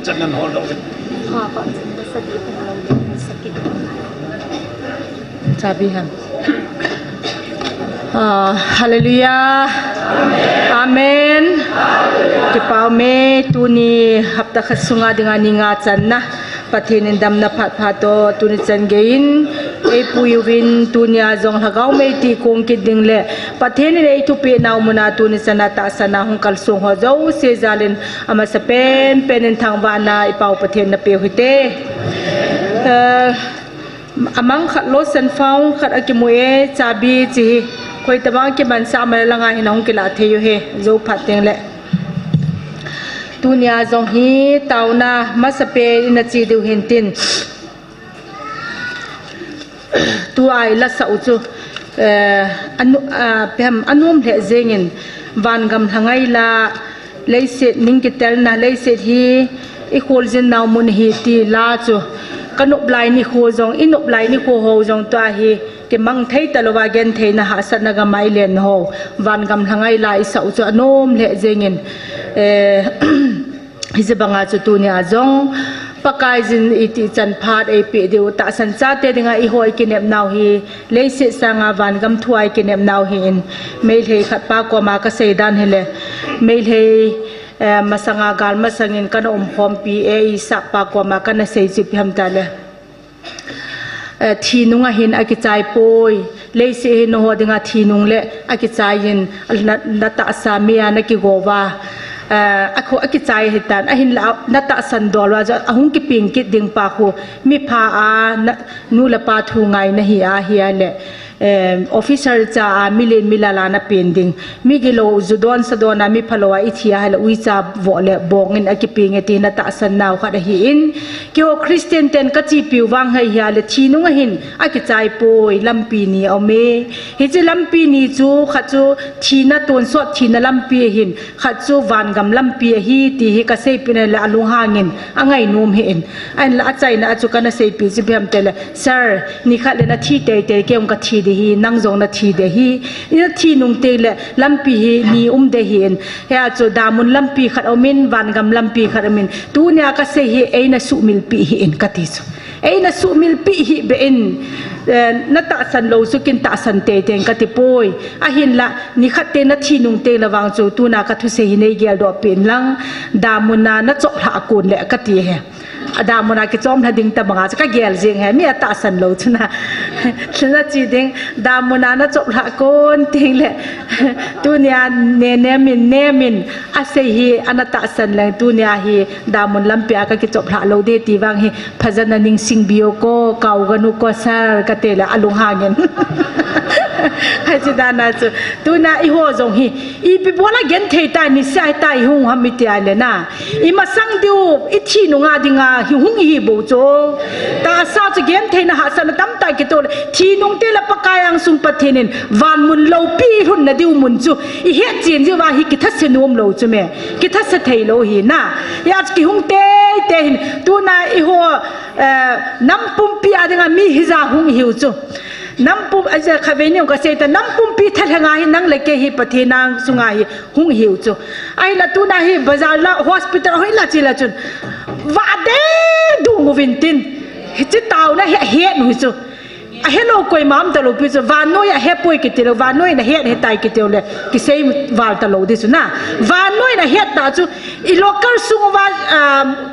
จันนันหอลเราก่อนจะสติเป็นเราสกิชาบีฮันฮาเลลูยาอาเมนที่ป่าวเมตุนีฮับตะขัดสุงาdengan ningaจันนะปะเทนินดำนับพัดโตตุนิจันเกินเอปุยวินตุนีอาจงหักเอาเมตีคงคิดดิ่งเล่ปะเทนินเอทุเปนาวมุนาตุนิจันนาตาสนาหงกัลสุงหัวเจ้าเซซาลินอามาสเปนเป็นทางวานาอีป่าวปะเทนนับเปหุเตamang khat lo san faung khat akimue chabi chi khoi tabang ki ban sa mal langa hinong kila theyu he zo phateng le tunia jong hi tauna masape ina chi du hintin tu ai la sa uchu anu pem anum le zengin van gam hangai la leise ningkitel na leise hi I khol jin naw mun hi ti la chu kanop lai ni kho jong inop lai ni kho ho jong ta hi ke mang thei talowa gen thei na ha sat na ga mai len ho van gam hangai lai sa chu anom le jengin hi je banga chu tu ni a jong pakai jin iti chan phat e pe deu ta san cha te dinga I hoi ki nem naw hi leise sanga van gam thuai ki nem naw hi in mail he khat pa ko ma ka sei dan hele mail he masanga gal masangin kan hom pi e sa pa ko ma kan sei chi pham ta le thi nunga hin akichai poi leise he no hodinga thi nung le akichai hin na ta sa mia na ki gowa akho akichai hitan ahin la na ta san dol wa ahung ki ping ki ding pa khu mi pha a nu la pa thu ngai na hi a hi le officer cha milen milala na pending migilo judon sadona mi phalowa ithia hala uicha vole bongin akiping eti na ta san naw kha hi in kyo christian ten ka chi piwang hai ya le thinunga hin akichai poi lampi ni ome hi che lampi ni chu kha chu thina ton so thina lampi hin kha chu van gam lampi hi ti hi ka sei pin la alung hangin angai nom hi in an la chai na chu kana sei pi chi bem tele sir ni kha le na thi te te kem ka thi hi nang zong na thi de hi ina thi nung te le lampi hi ni de hin ya chu damun lampi khat omin van gam lampi khat omin tu nya ka se hi eina su mil pi hi in kati su eina su mil pi hi be in na ta san lo su kin ta san te ten kati poi a hin la ni khat te na thi nung te lawang chu tu na ka thu se hi nei gel do pen lang damun na chok la kun le kati he adamuna ki chom la ding ta banga ka gel jing he mi ta san lo chuna chuna chi ding damuna na chop la kon ting le tunia ne min ase hi anata san lang tunia hi damun lampia ka ki chop la lo de ti wang hi phajana ning sing bio ko kau ganu ko sar ka te la alung hangin hajidana chu tuna I ho jong hi I bi bola gen thei ta ni sai tai hung ham mi ti ale na I ma sang diu I thi nu nga dinga hi hung hi bo cho ta sa chu gen thei na ha san tam tai ki to thi nung te la pakayang sung pathenin van mun lo pi hun na diu mun chu I he chin ji wa hi ki thas se nom lo chu me ki thas se thei lo hi na ya ki hung te hin tuna I ho nam pum pi adinga mi hi za hung hi chu nampum aja khaveni ka se ta nampum pi thalanga hi nang leke hi pathinang sunga hi hung hiu chu ai la tu na hi bazar la hospital hoi la chila chun wa de du ngovintin hi chi taw na he nu chu a hello koi mam ta lo pi chu wa no ya he poi ki te lo wa no na he tai ki te le ki sei wal ta lo di chu na wa no na he ta chu I local sung wa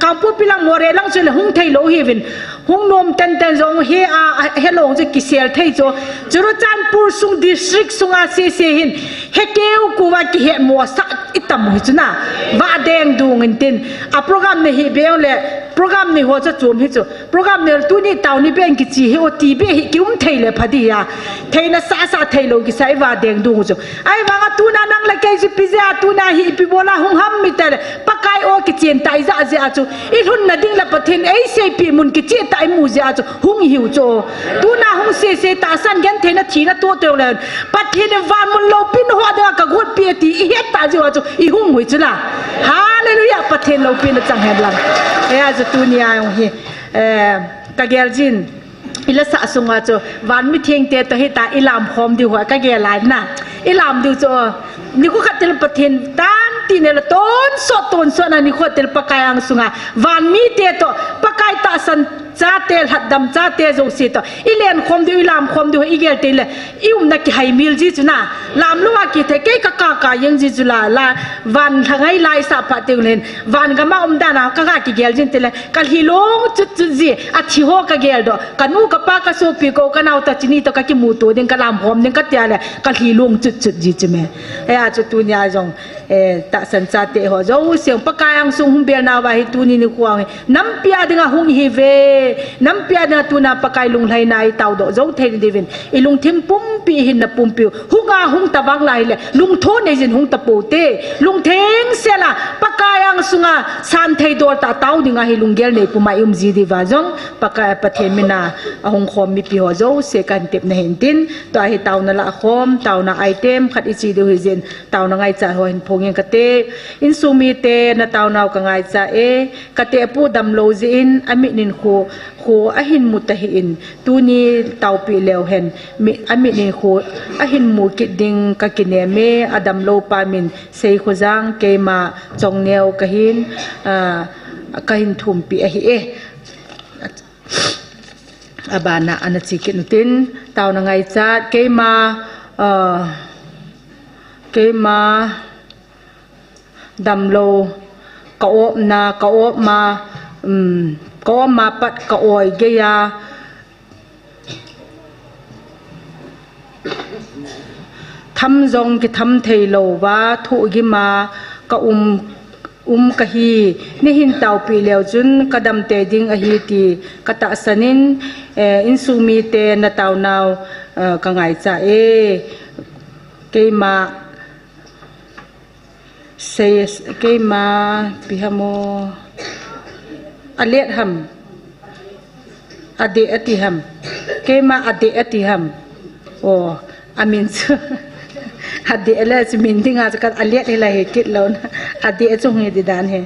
kampu pilang more lang chu le hung thei lo hi vin hung nom ten zong he a hello je kisel thei cho churu chanpur sung district sung a se hin he keu ku wa ki he mo sa itam hi chuna wa deng dung in tin a program ne hi be le program ne ho cha chum hi chu program ne tu ni taw ni ben ki chi he o ti be hi ki thei le phadi ya thei na sa thei lo ki sai wa deng dung chu ai wa nga tu na nang la ke ji pizza tu na hi pi bola hung ham mi ter pakai o ki chen tai za je a chu I hun na ding la pathin ei se pi mun ki che tai mu je a chu hung hiu cho tu na hung se ta san gen the na thi na to to le pathin wa mun lo pin ho da ka got pi ti I he ta je a chu I hung hui chu la hallelujah pathin lo pin chang he lang e a chu tu ni a hi ka gel jin ila sa sunga cho van mi theng te to he ta ilam khom di ho ka ge lai na ilam du cho ni ko khatel pathin tan ti ne la ton so na ni khotel pakai ang sunga van mi te to pakai ta san cha tel hat dam cha te zo si to ilen khom du lam khom du igel te le ium na ki hai mil ji chuna lam luwa ki the ke ka yang ji chula la van thangai lai sa pa te len van ga ma da na ka ki gel jin te le kal hi long chu ji a thi ho ka gel do kanu ka pa ka so pi ko ka nau ta chini to ka ki mu to den ka lam hom den ka tia le kal hi long chu ji chi me e a chu tu nya jong ta san cha te ho zo siang pakai ang sung hum bel na wa hi tu ni kuang nam pia dinga hung hi ve nam pia na tu na pakai lung lai nai tau do zo the ni divin ilung thim pum pi hin na pum pi hunga hung ta wang lai le lung tho ne jin hung ta po te lung theng se la pakai ang sunga san thei dor ta tau dinga hi lung gel ne pu mai ji di wa jong pakai pathe mina ahung khom mi pi ho zo se kan tep na hin tin to hi tau na la khom tau na item khat ichi de hi jin tau na ngai cha ho hin phongeng kate in sumi te na tau nau ka ngai cha e kate pu dam lo ji in ami nin khu a hin mutahi in tu ni tau pi leo hen mi ami nin khu a hin mu ki ding ka kine me adam lo pa min sei khuzang ke ma chong neo ka hin thum pi a hi e abana anachi kinutin tau na ngai cha ke ma dam lo ka op ma pat ka oi ge ya tham zong ki tham thei lo wa thu gi ma ka ka hi ni hin tau pi leo chun kadam te ding a hi ti kata sanin in su mi te na tau nau ka ngai cha e ke ma says kay ma pihamo alet ham ade atiham kay ma ade atiham o amin ade ala min dinga ka alet ila he kit lon ade chung he didan he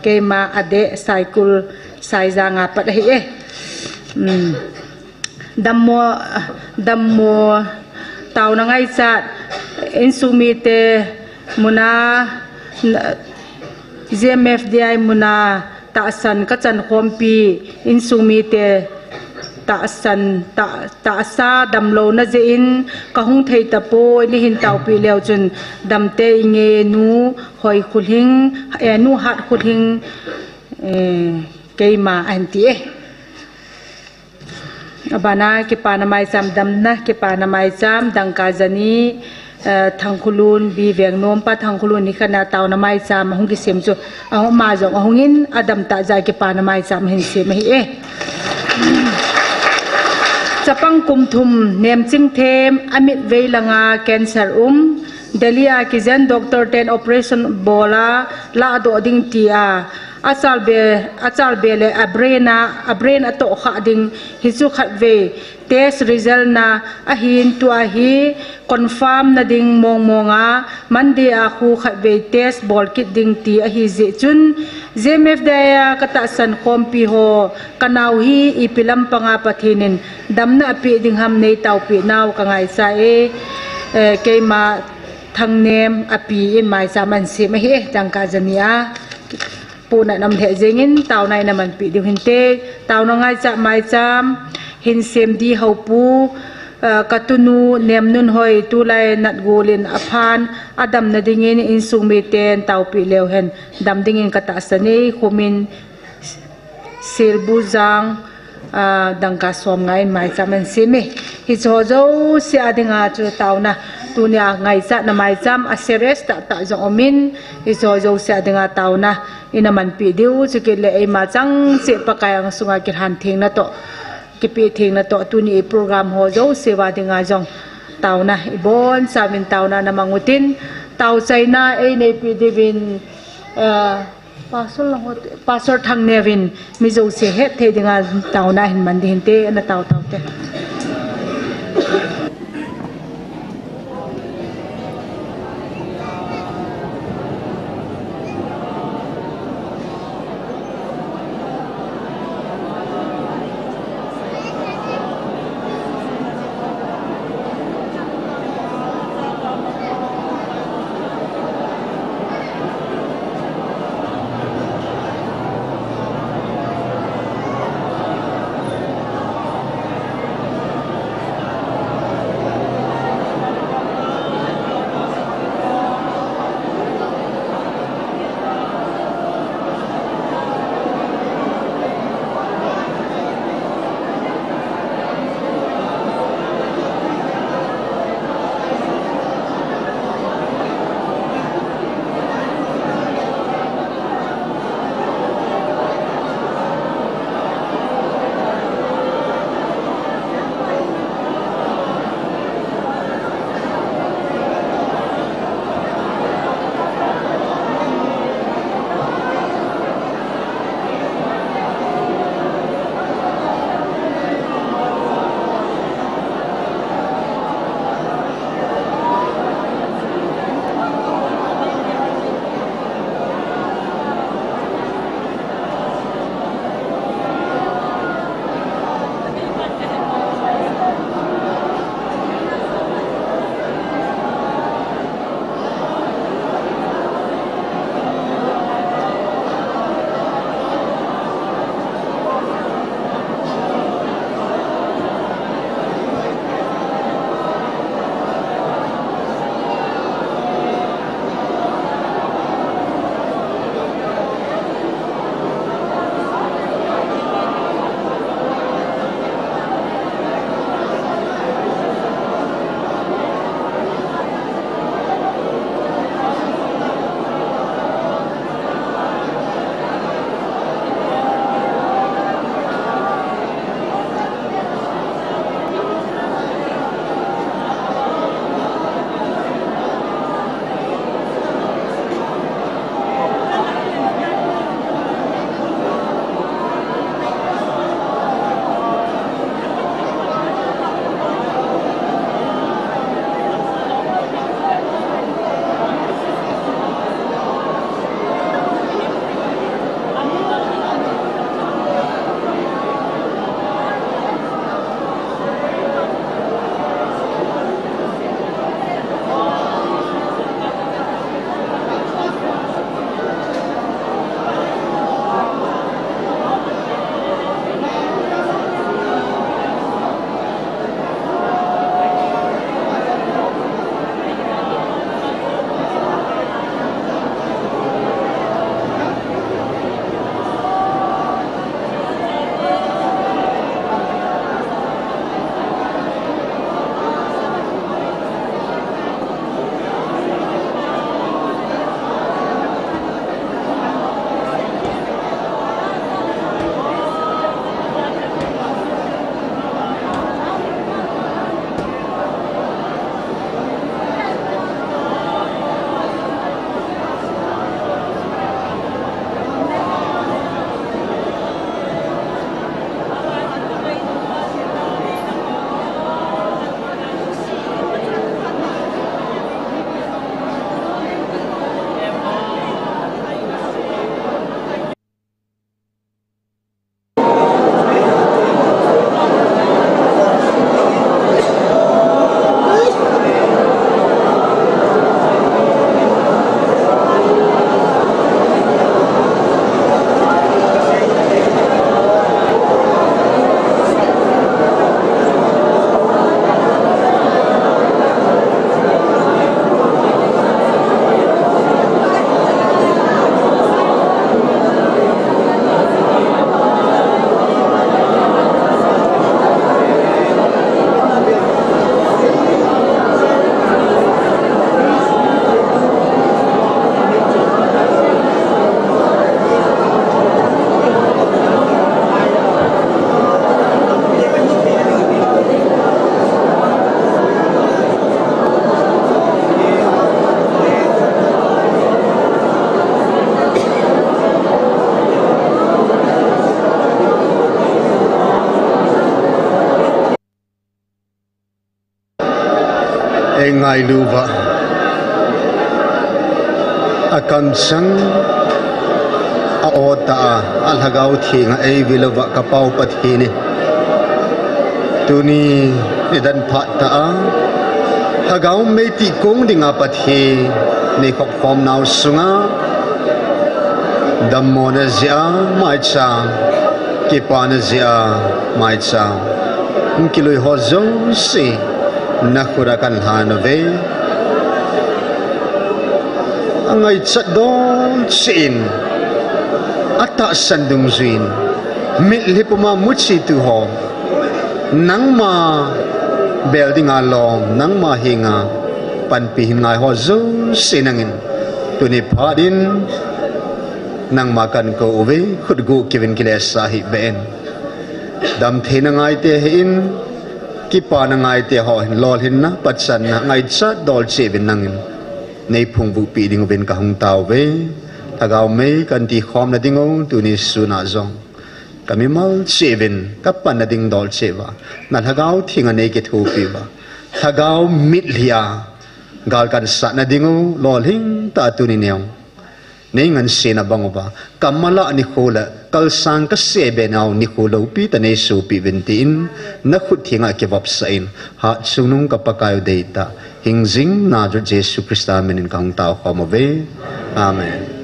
kay ma ade cycle sai za nga pat he e dammo taw na ngai cha insumite muna ZMFDI muna taasan kachan khompi insumite taasa damlo na zein kahung thei tapo ni hin tau pi leo chun damte nge nu hoi khulhing nu hat khulhing keima anti abana ke panamai sam damna ke panamai sam dangka jani thangkhulun bi vengnom pa thangkhulun ni khana taw na mai cha ma hung ki sem chu a ma jong a hungin adam ta ja ke pa na mai cha ma hin se ma hi e chapang kum thum nem ching them amit veilanga cancer delia ki zen doctor 10 operation bola la do ding tia achal be le abrain ato kha ding hisu khat ve test result na ahin tu ahi confirm na ding monga mande a khu khat ve test bol kit ding ti ahi je chun ZMF da kata san kompi ho kanau hi ipilam panga pathinin damna api ding ham nei tau pi naw ka ngai sa e keima thangnem api in mai sa man se ma he jangka jania puna nam the jengin taw nai na man pi di hin te taw na ngai cha mai cham hin sem di hopu katunu nem nun hoi tu lai nat golin aphan adam na dingin in sumi ten taw pi leo hen dam dingin kata sani khumin silbuzang dangka som ngai mai chaman simi hi zo se adinga chu tawna tunia ngai cha na mai cham a seres ta zo omin hi zo se adinga tawna ina man pi diu chikile e ma chang che pakayang sunga ki han thing na to ki pi thing na to tuni program ho zo sewa dinga jong tawna ibon samin tawna na mangutin taw chaina e nei pi divin pasor thang nevin mi zo se het the dinga tawna hin man din te na taw te ngai luwa akan sang a ota al hagau thinga ei vilawa kapau pathini tuni idan phat ta hagau meti kong dinga pathi ni khop khom nau sunga dammona zia mai cha kipana zia mai cha kiloi hozo si nakurakan hanove angai chadon chin ata sandung zuin milipuma muchi tu ho nangma building along nangma hinga panpi hingai ho zo sinangin tuni padin nangma kan ko uve khudgu kivin kile sahi ben dam thena ngai te hin ki pa na ngai te ho hin lol hin na patsan na ngai cha dol che bin nangin nei phung bu pi ding ben ka hung taw ve thagau me kan ti khom na dingo tu ni suna zong kami mal chevin kapan na ding dol chewa na thagau thinga nei ke thu pi ba thagau mit lia gal kan sa na dingo lol hing ta tu ni neong nei ngan se na bango ba kamala ni khola kal sang ka se be naw ni kholo pi ta nei su pi ventin na khut thinga ke vap sain ha sunung ka pakayo deita hingjing na jo jesu krista menin kang taw khomove amen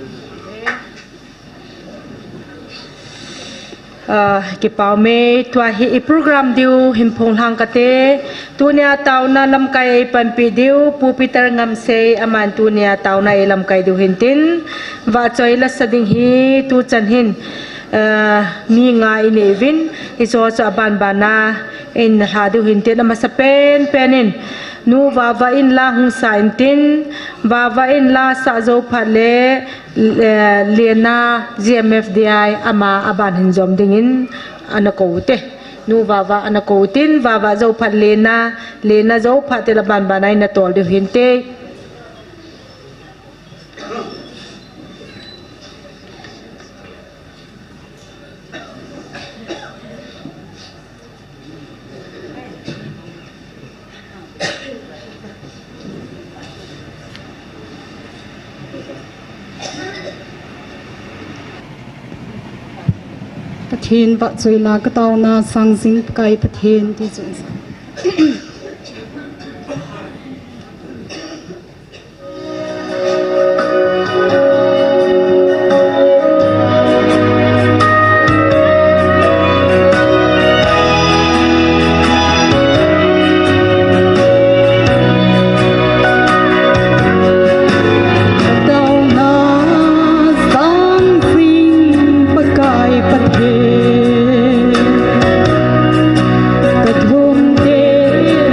ki pau me tua hi i program diu himpong hang kate tunia tau na lam kai pan pi diu pu peter ngam se aman tunia tau na lam kai diu hintin wa choi la sading hi tu chan hin mi nga in evin iso cha ban bana in ha diu hintin ama sa penin nu va in la hung sa intin va in la sa zo phale lena gmfdi ama aban hinjom dingin anakote nu va anakotin va zo phat lena zo phat la ban banai na tol de hinte Pathen vợ rồi là cái tàu na sang dính cây pathen thì rồi Hãy subscribe cho kênh Ghiền Mì Gõ để không bỏ lỡ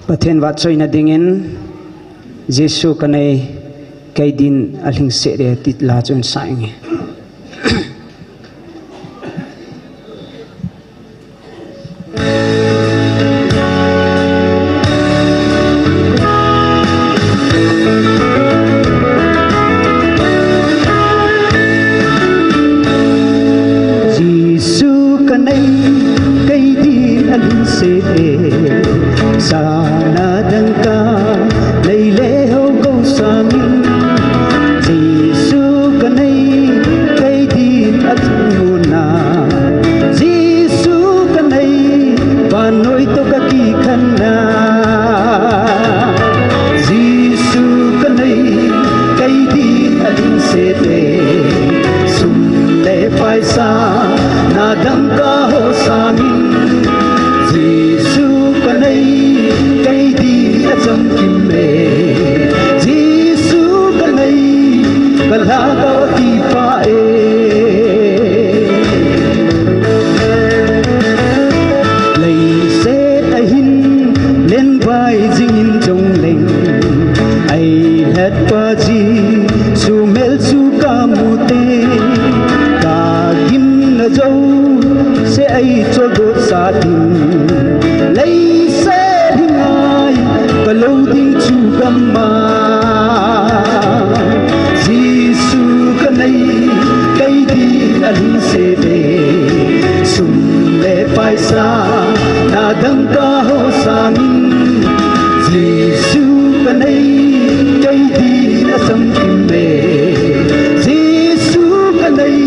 Pathen wat choi na dingin Jesu kanai kai din aling se re tit la chun saing Jesu kanai kai din aling se re sana dangka leile ho go samin Jesu kanai kai din atmuna Jesu kanai panoi to kaki khanna Jesu kanai kai din alin se te sum le paisa na dangka ho samin Jesu kanai kai di acham kimme Jesu kanai kalhaga ti pae lei se tahin len vai jingin jong leng ai het pa ji sumel su kamute ka gim na jo se ai chogo sa tin lei se dingai kalau ding chu gamma Jesu kanai kai di alin se de sum le paisa na dang ka ho samin Jesu kanai kai di asam kimme Jesu kanai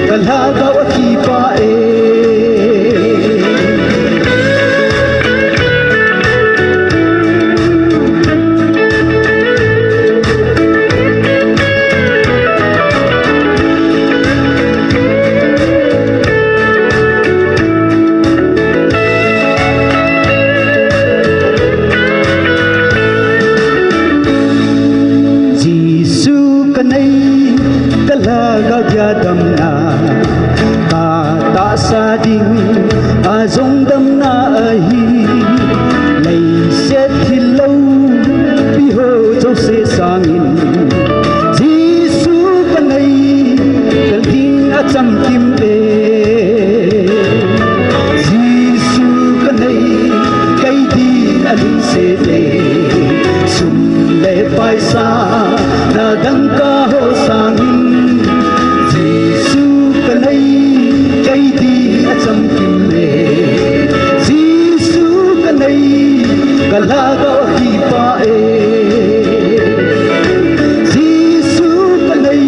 kalhaga wa ki pae Sading azong dam na ahi lay set hilaw piho jo se sangin Jesu kanay kalting acham kimbe Jesu kanay kay di alin se de sum le paisa na dangka ho sangin Jesu kanay kai di acham kimme Jesu kanai kalhaga ki pae Jesu kanai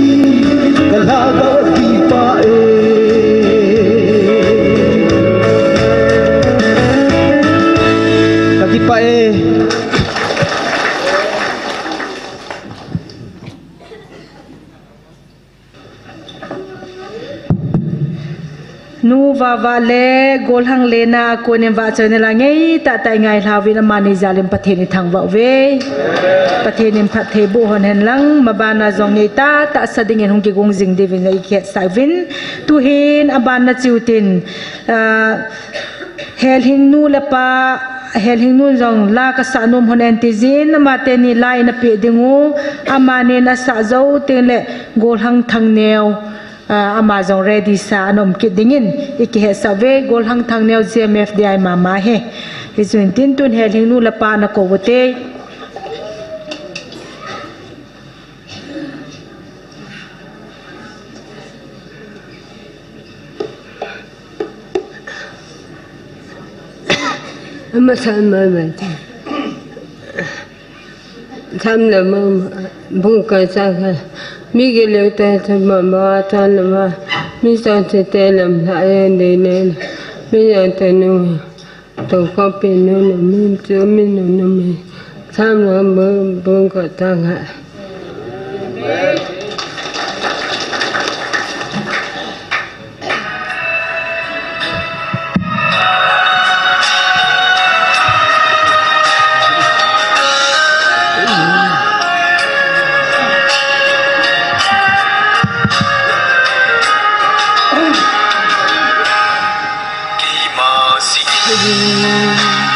kalhaga ki pae kaki pae nu va le gol hang le na ko ne va chane la ngei ta tai ngai hlawi na mani zalim patheni thang wa ve patheni phathe bo hon hen lang mabana zong nei ta ta sading en hong ki gong jing devin ngai khet savin tu hin abana chiutin hel hing nu la pa hel hing nu zong la ka sa nom hon en tizin ma te ni lai na pe dingu amane na sa zo te le gol hang thang neo Amazon ready sa anom kidingin iki he save gol hang thang neo GMF dai mama he rizun tin tun hel hing nu la pa na ko wote Masan mama tham la mama bung ka sa ka mi ge le ta ta mama ta la ma mi sa te te lam la de ne mi ya te nu to ko pe nu no mi tu mi no no mi tham la bung ka ta ka Di masih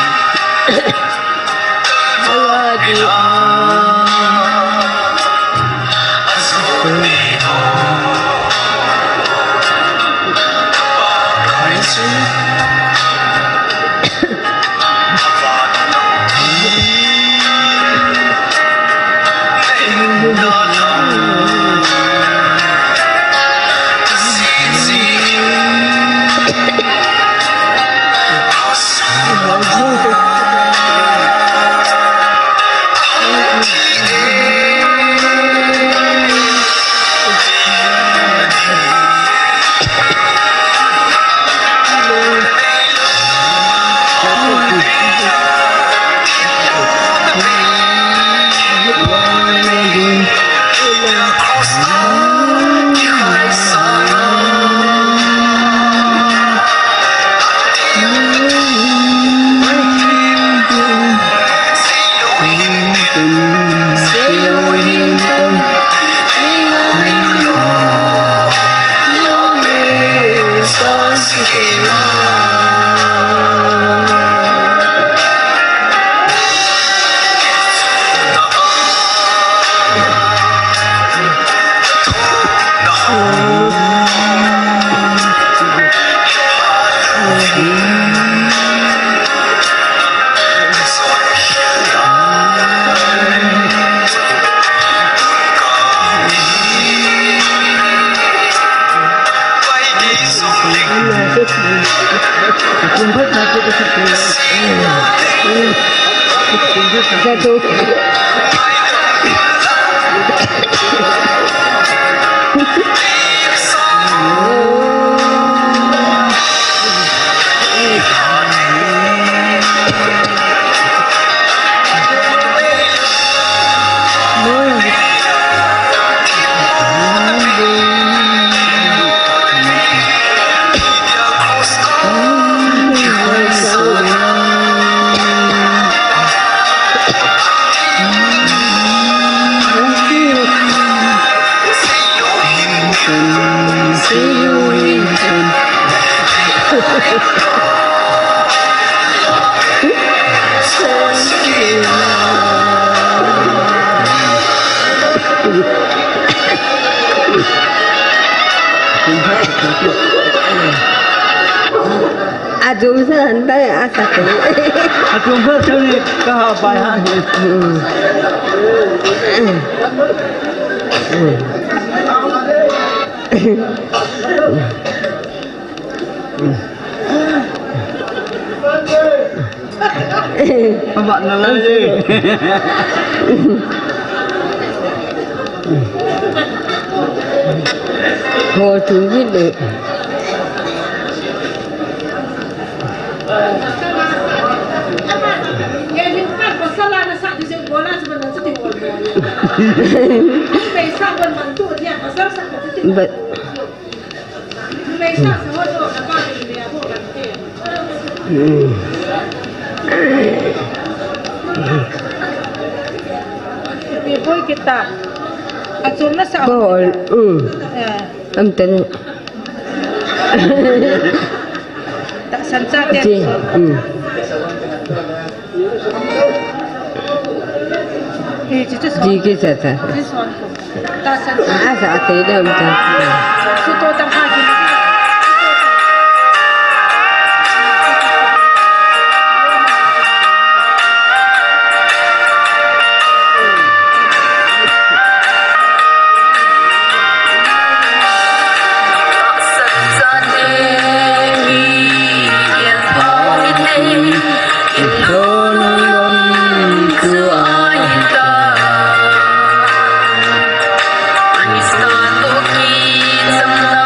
Satu. Aduh, santai asal. Aduh, betul ni kehabayan. Abang nak lagi. Hồ chú viết được. But Boy kita. Asun na sa ball. Am tan. Tak sansa dia. Jiki sata. Tak sansa. Asa ate dam tan. Suto tang hagi. Krishna to ki samna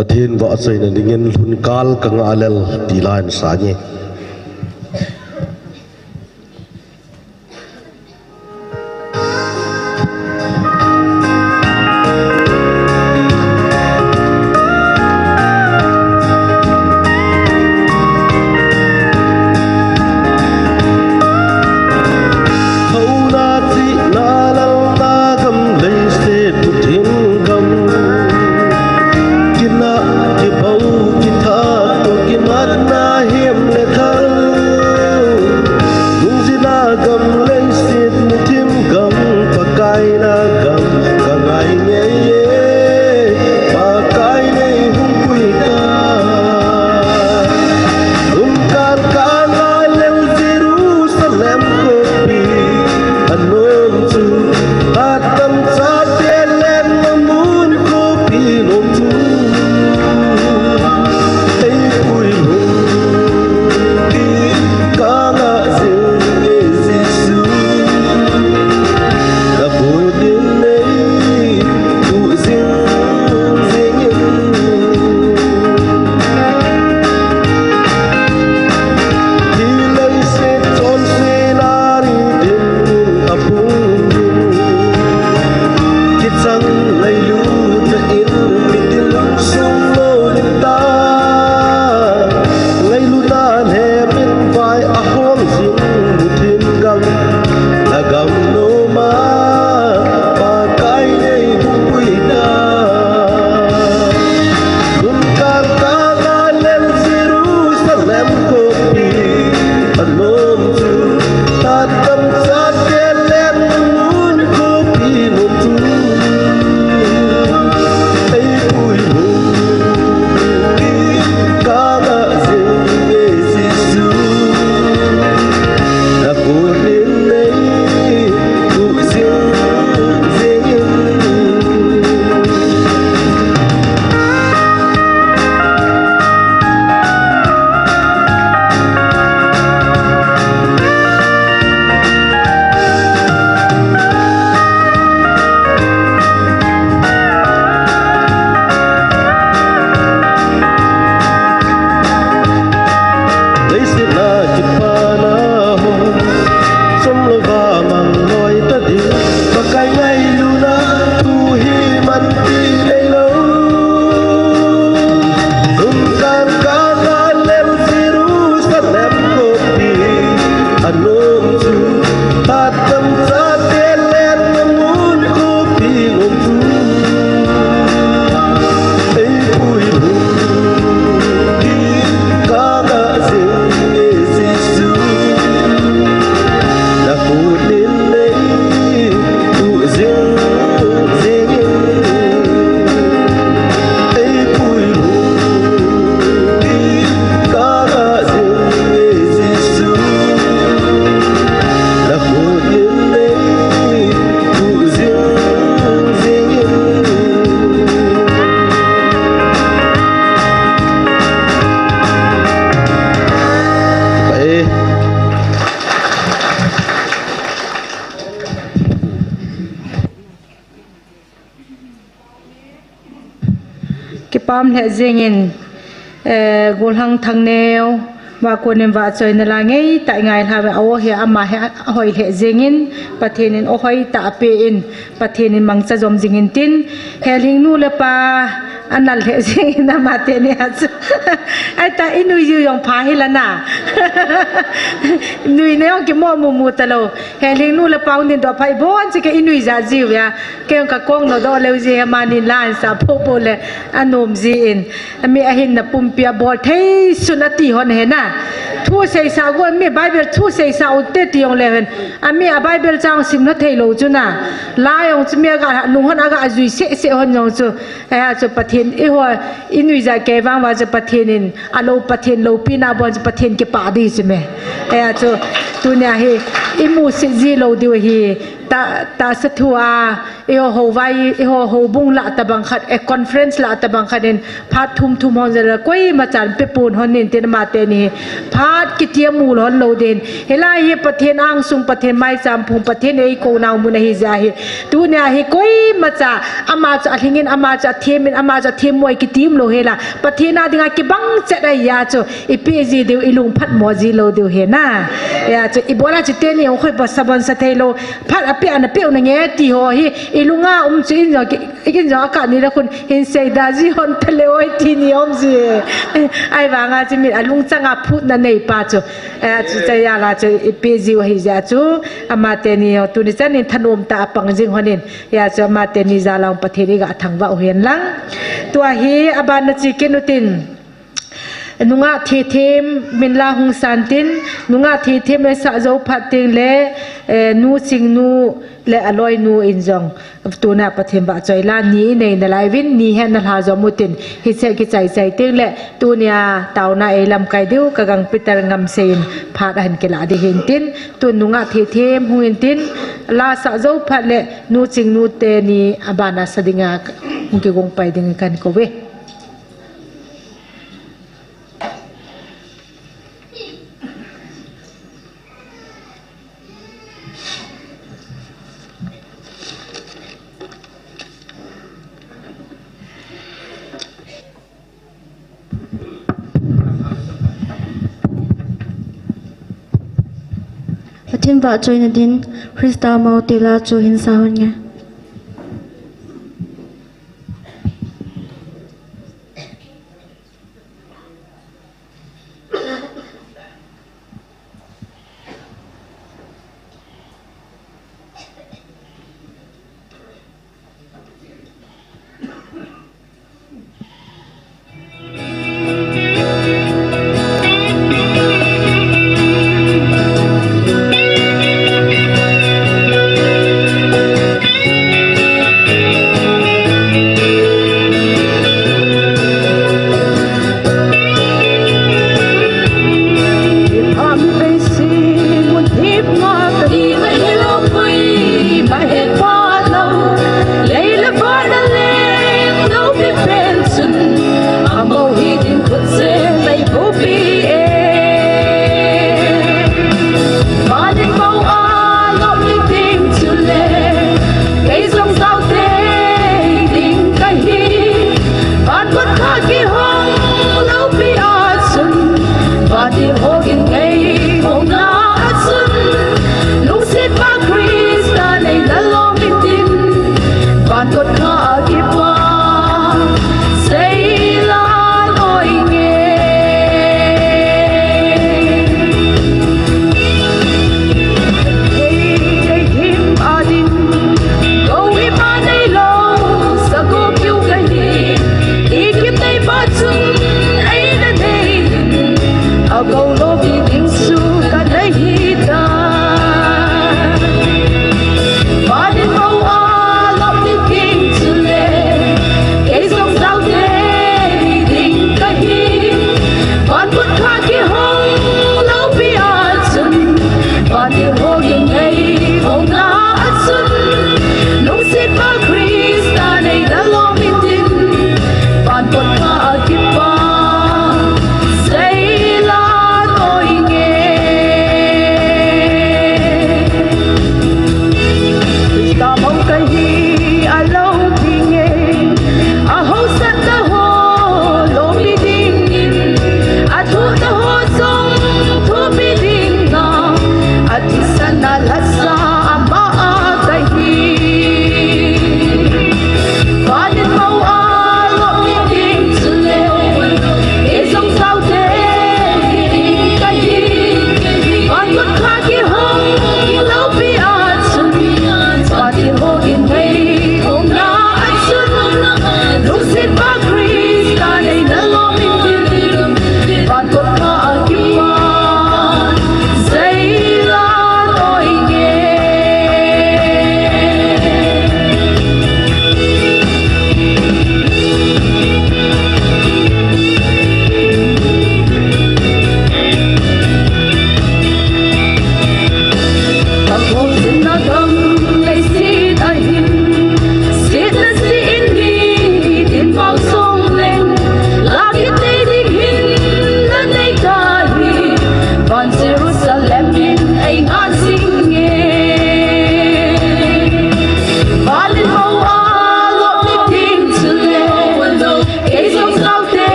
Pathin wa asai na dingin hun kal kang alel tilain sanye na hiểm lệ am le zengin gol hang thang neo wa ko nem wa choi na la ngei ta ngai ha wa o he ama he hoi le zengin pathenin o hoi ta pe in pathenin mangcha jom jingin tin heling nu le pa anal he zengin na ma te ne ha ai ta inu yu yong pha hi la na nui ne ong ki mo mu mu ta lo heling nu le pa nin do phai bon chi ke inu za jiu ya ke ka kong no do le ji ma ni lan sa pho po le anom ji in ami a hin na pum pia bol thei sunati hon he na thu sei sa go mi bible thu sei sa u te ti yong le hen ami a bible chang sim na thei lo chu na la yong chu me ga nu hon aga azui se hon yong chu a chu pathin i ho inui za ke wang wa chu pathin alo pathin lo pina bon chu pathin ke pa di chu me a chu tu nya hi i mu si ji lo di hi ta sathua e ho vai e ho bung la ta bang khat e conference la ta bang khaden phat thum hon za koi ma chan pe pun hon nin te ma te ni phat ki tia mu hon lo den hela hi pathen ang sung pathen mai cham phung pathen ei ko naw mu na hi za hi tu nya hi koi ma cha ama cha hingin ama cha themin ama cha them moi ki tim lo hela pathena dinga ki bang cha da ya cho i pe ji de i lung phat mo ji lo de he na ya cho i bola chi te ni khoi ba sabon sa thelo phat pe an pe na nge ti ho hi ilunga chin jo kin jo ka ni la kun hin sei da ji hon thele oi ti ni ji ai wa nga chi mi alung changa phut na nei pa chu chu cha ya la chu pe ji wa hi ja chu ama te ni tu ni chan ni thanom ta pang jing honin ya chu ama te ni za lang patheri ga thang wa hian lang tua hi aban na chi kenutin nunga them min la hung santin nunga them le sa zo phating le nu sing nu le aloi nu injong tuna pathem ba choi la ni nei na lai win ni hen na ha zo mutin hi se ki chai ting le tunia tauna elam kai diu ka gang pitar ngam sein phat han ke la de hin tin tu nunga them hungin tin la sa zo phat le nu sing nu te ni abana sadinga hungki gong pai ding kan ko we Pathin ba choi na din Krista mau tela chu hin sa hon nga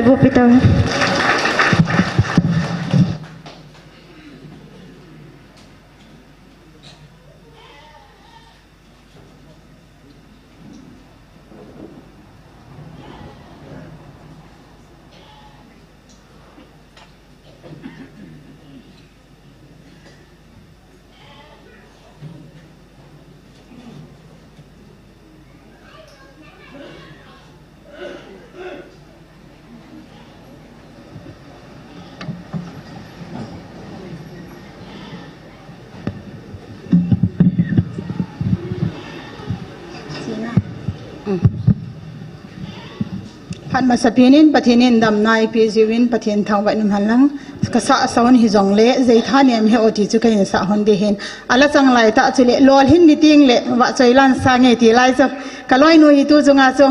Sai bu Peter. Phan masapinin pathinin dam nai pi jiwin pathin thang vai nim halang ka sa sawn hi jong le zai thanem he oti chu kai sa hon de hen ala chang lai ta chule lol hin meeting le wa chailan sa nge ti lai cho ka loi nu hi tu chunga cho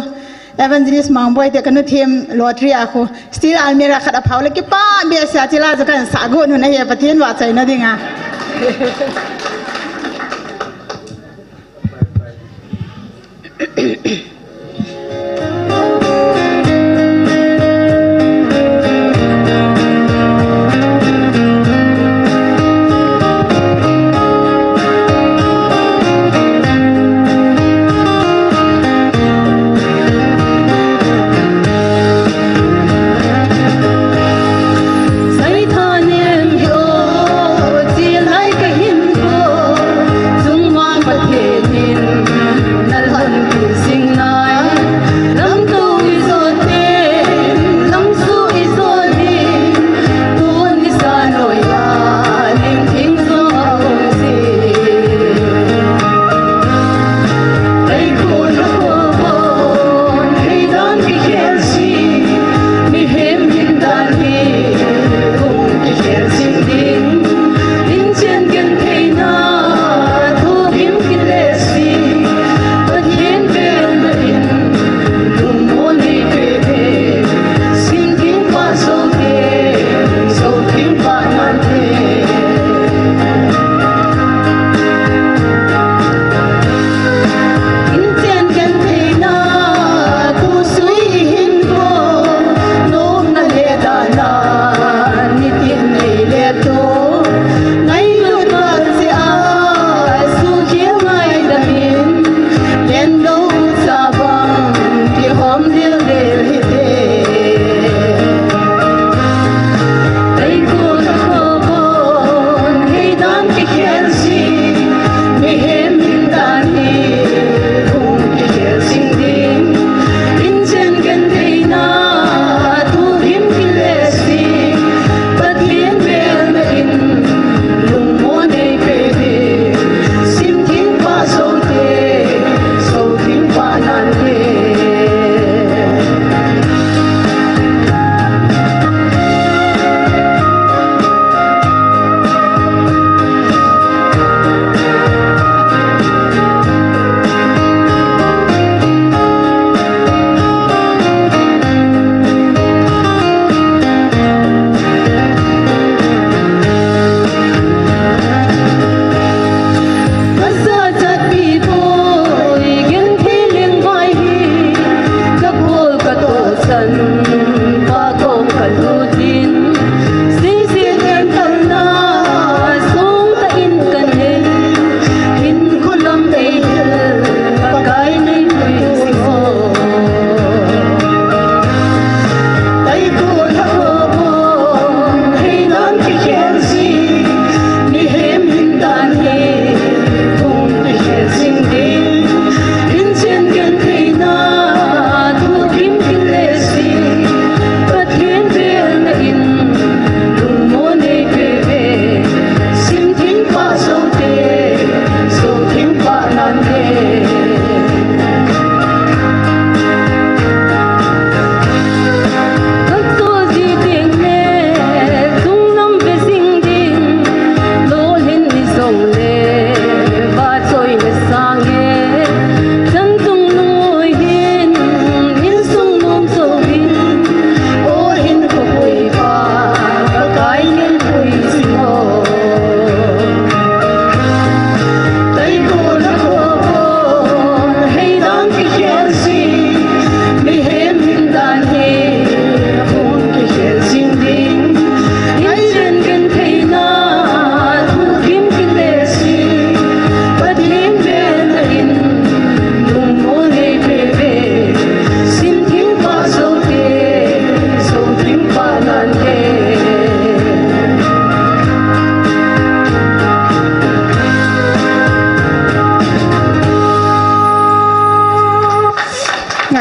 evangelist mangboy te kanu them lottery a kho still almira khat a phaule ki pa be sa chila cho kan sa go nu na he pathin wa chai na dinga Sing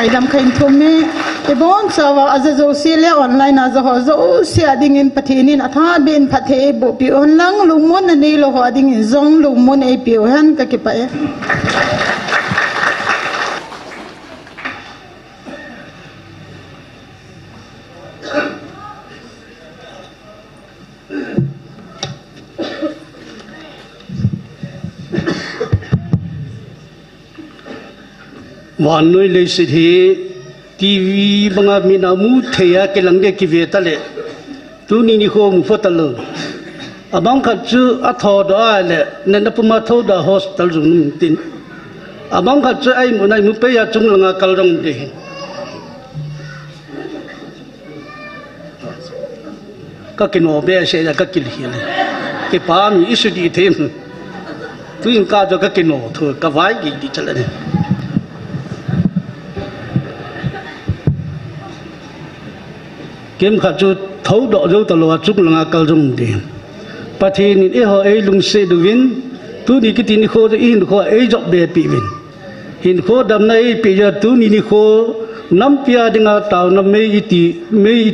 kai dam khain thumi ibon sawa azazo sile online azaho zo sia dingin pathinin atha bin pathe bo pi onlang lungmon ani lo ho ding zong lungmon e pi han ka ki pa eวันนู้นเลยสิทีทีวีบางมีนามูเทียกำลังเด็กกิเวตเลยตัวนี้นี่คงฟัดตลอดบางขัดจูอัฐอดอะไรนั่นนับมาทอดาโฮสตัลจุนตินบางขัดจูไอ้มันไอ้มุเปียจุงลงกัลรงเดก็กินโอเบะเสียก็กินเหี้ยเลยก็ป้ามีอิสุดีเทมตัวอินกาจะก็กินโอทัวก็ไว้กี่ดีจังเลยเกมขัดจุดท้าวดอกจุดตลอดจุกลงอากาศจงเดียนประเทศนี้เขาไอ้ลุงเสดวินตัวนี้กิตินิโคจะอินเขาไอ้จบเบียปีวินอินเขาดำในปีจตัวนี้นิโคน้ำเปียดิ่งตาวน้ำไม่อิ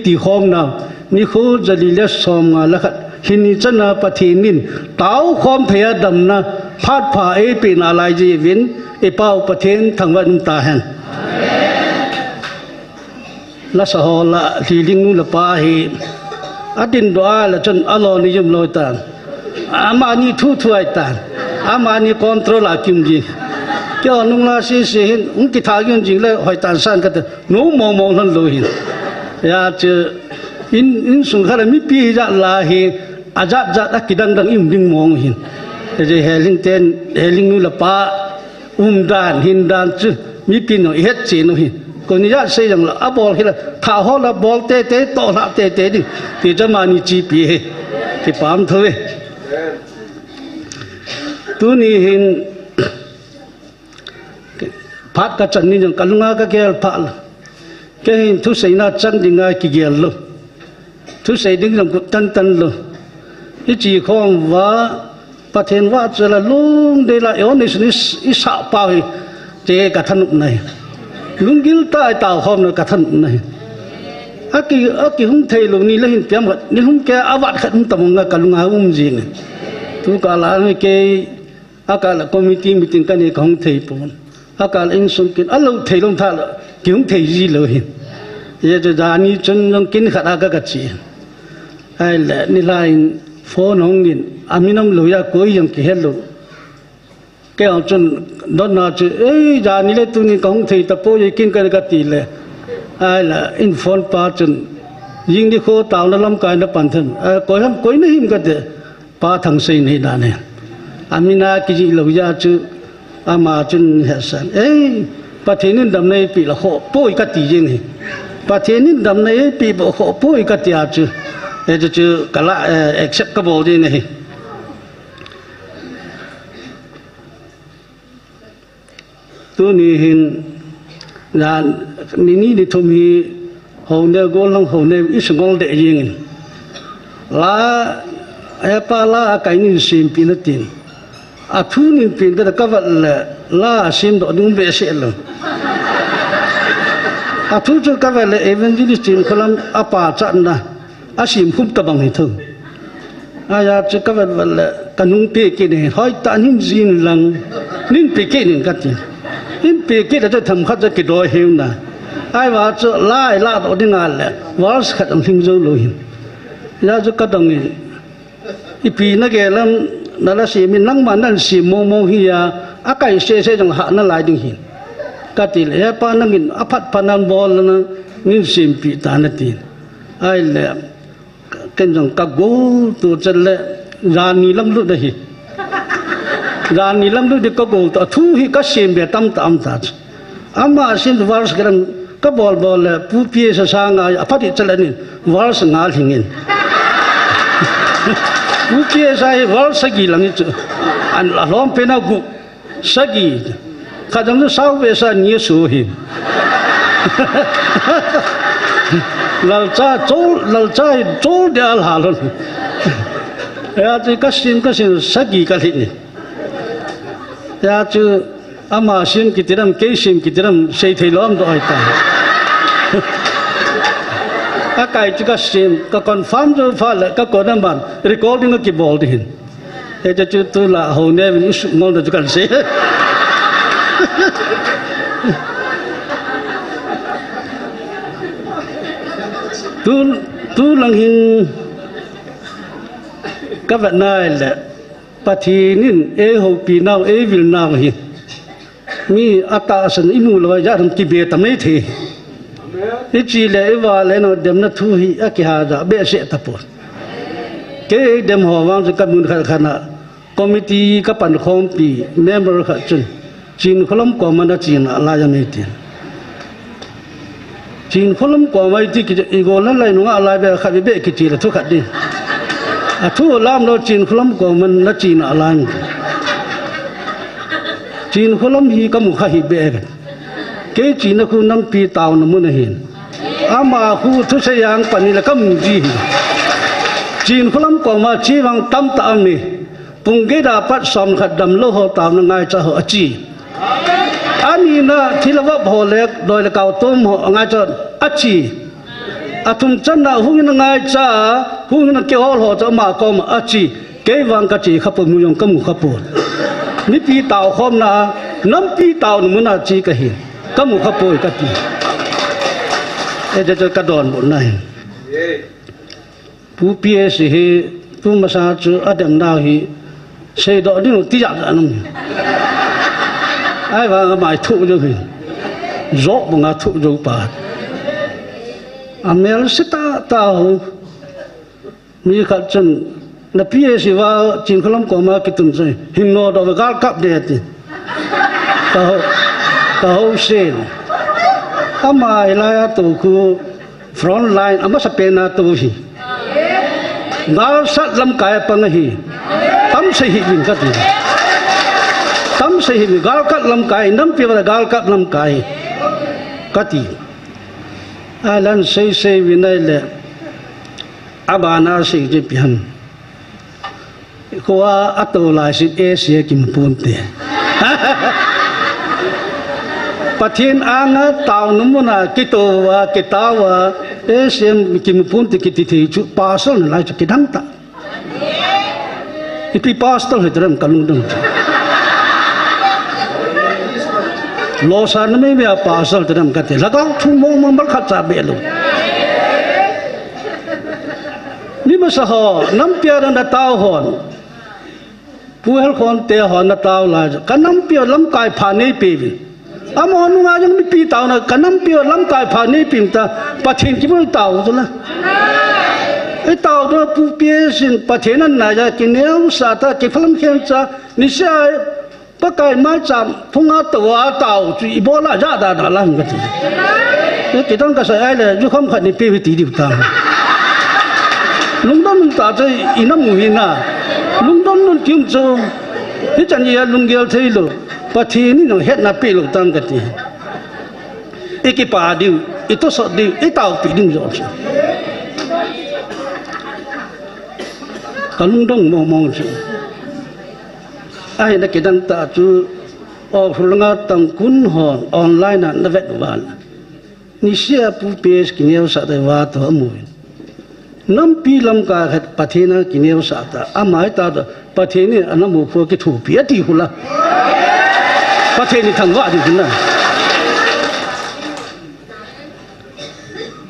ติห้องน้ำนิโคจะลีเลสซอมงาละขัดหินิจันนาประเทศนี้ตาวความเทียดำนะพัดผ่าไอ้ปีนาลายจีวินไอ้เป้าประเทศทั้งวันตาเห็นละสหละที่ลิงนูละปาฮีอาดินดวาละจนอัลลอฮ์นิยมลอยตานอามานีทุถวยตานอามานีคอนโทรลอาคิมจีเกี่ยวนุ่งลาเสียหินอุ้งกิทากินจริงเลยหอยตานสั่นกันแต่นูมองนั่นเลยหินยาเจอินสุขะมีปีจะลาฮีอาจัดจัดกิดังอิ่มดิ่งมองหินแต่เฮลิงเตนเฮลิงนูละปาดานหินดานจืมีปีหน่อยเฮ็ดเจนหินคนนี้จะเสียงละอับบอลที่ละถ้าเขาละบอลเตะต่อหน้าเตะดิที่จะมานี่จีปีที่ปั๊มเถอะตัวนี้เห็นพัดกระจันนี่จังกันลุงอาก็เกลพัดแกเห็นทุกสิ่งน่าจังดิ่งไงกี่เกลเลยทุกสิ่งดิ่งจังกุตันเลยที่จีของว่าประเทศว่าจะละลุงเดลาเอวนี่สิอิสระไปเจกับท่านอุไหนลุงกิลตายตาวหอมกับท่านนี่อากิหุ่นเทลุนี่เลยหินเปียมกันนี่หุ่นแกอาวัดขันตะมงกับลุงอาหุ่นจีนทุกการอะไรแกอากาศคอมมิตี้มิติ้งกันนี่ของเทปนอากาศอินสุนกินอัลลอฮ์เทลงท่าละกิหุ่นเทจีเลยหินยังจะจานี่จนยังกินขัดอากาศกัจีไอ้แหละนี่ลายโฟนของนี่อามินำลุยาโกยยังกิเฮลุแกเอาจนโดนนาจูจานี่เลยตัวนี้ของที่ตะโพยกินกันกติเลยไอ้ละอินฟอนปาจนยิงที่โคตาวนั่นลำกายนับปันทันก้อยนี่หิมกันเดปาทั้งสิ่งนี้นั่นเองอามินากิจิลวิยาจูอามาจนเฮสันประเทศนี้ดำในปีละโคป่วยกติยิงประเทศนี้ดำในปีละโคป่วยกติอาจูจะจูกะละacceptable ดีนี่ตัวนี้เห็นงานนี่ทุ่มฮีหัวเนื้อโกลงหัวเนื้ออิสงอลเดียยิงลาปาลาไก่นี่สิมปีนตินทุนี่ปีนแต่ก็ว่าลาสิมดอกนุ่งเบสเอลทุจุดก็ว่าเอเวนจิลิสตินคนละป่าจันนะสิมคุ้มตะบังให้ถึงอยากจะก็ว่ากันนุ่งเปียกินให้หอยตานินจินหลังนินเปียกินกันจริงอินเปียกิจะทำขัดจะกิดรอยหิวนะไอ้ว่าจะไล่ตัวดิ้งอะไรว่าสกัดอันทิ้งจะลุยยาจะกัดตรงนี้อีปีนักเกลัมนั่นละสิมีนั่งมันนั่นสิโมฮิยาอากาศเสียจังหานั่นหลายดิ้งหินกัดทีเลยป้านั่งกินอภัตพนันบอลนั่นนี่สิมปีตานาทีไอ้เล่กันจังกักกูตัวจะเล่ยานีลำลุดได้การนิลัมดูดิก็กูตัวทุยก็เสียมเบียตั้มตัดอามาสินวาร์สกันก็บอลเลยผู้พิเศษสร้างอะไรอภัติจะเล่นวาร์สงาหิงินผู้พิเศษวาร์สกี่หลังนี้อันล้อมเป็นอากุสกี่ข้าจำได้สาวเวสันเยซูหินเราจะโจเดียร์หาลน์ยาจีก็สินสกี่กันหินยาจู ama sim kitiram ke sim kitiram sei thei lom do ai ta a kai chu ka sim ka confirm jo fa la ka ko nam ban recording ki bol din e cha chu tu la ho ne ni su ngol do kan se tu lang hin các bạn này là bà thì nên hậu pi nào vil nào hi mi ata san imu lo ja ram ki be tam nei the chi le wa le no dem na thu hi a ki ha da be se ta por ke dem ho wang ka mun kha khana committee ka pan khom pi member kha chun chin kholom ko man da chin ala ja nei tin chin kholom ko mai ti ki go la lai no ala be kha be ki chi la thu khat di a thu lam lo chin kholom ko man la chin ala chin kholom hi ka mu kha hi be ke chin na khu nam pi taw na mun hin ama khu thu sayang pani la kam ji chin kholom ko ma chi wang tam ta mi pung ge da pat som khat dam lo ho taw na ngai cha ho chi ani na thilawa bholek doi la kaw tom ho ngai cha achi atum chan na hu na ngai cha hu na ke hol ho cha ma ko ma achi ke wang ka chi khapu mu yong ka mu khapu ni pi taw khom na nam pi taw nu na chi ka hi ka mu khapu ka ti e ja ka don bo nai pu pi si he pu ma sa chu adam na hi sei do ni ti ja na nu ai và mai thu cho mình rõ một ngã thu cho bà amel sita tao mi khát chân na pia si va chin khalam ko ma kitun sai hinno do gal kap de ti tao sen amai la tu ku front line ama sa pena tu hi gal sat lam kai pang hi tam se hi bin ka ti tam se hi gal kat lam kai nam pi wa gal kat lam kai kati alan sei vinai le abana se je pian ko ato la si asia kim punte pathin anga taw numuna kitowa kitawa asian kim punte kiti chu pasal la chu kidang ta ipi pasal hedram kalung dang lo san me me pasal tram kate lagaw thu mo mal khat cha be lo ni ma sa ho nam pia na taw hon pu hel khon te hon na taw la ka nam pia lam kai pha nei pe vi amo nu nga jang mi pi taw na ka nam pia lam kai pha nei pim ta pathin ki mo taw zo la e taw do pu pia sin pathin na ja ki neu sa ta ki phlam khem cha ni sa ba kai mai cham thung a tawa taw chu i bola ja da da la ngat ni ki tang ka sa ai le ju khom khat ni pe ti di ta lung dom ta chai ina mu hi na lung dom nun kim cho ni chan ya lung gel thei lo pa thi ni no het na pe lo tam ka ti e ki pa di i to so di i taw pi ding jo ka lung dong mo mo chu ai na ke dan ta chu o hulanga tang kun hon online na vet wan ni sia pu pes ki neu sa de wa to mu nam pi lam ka khat pathina ki neu sa ta amai ta pathini anamu pho ki thu pi ati hula pathini thang wa di na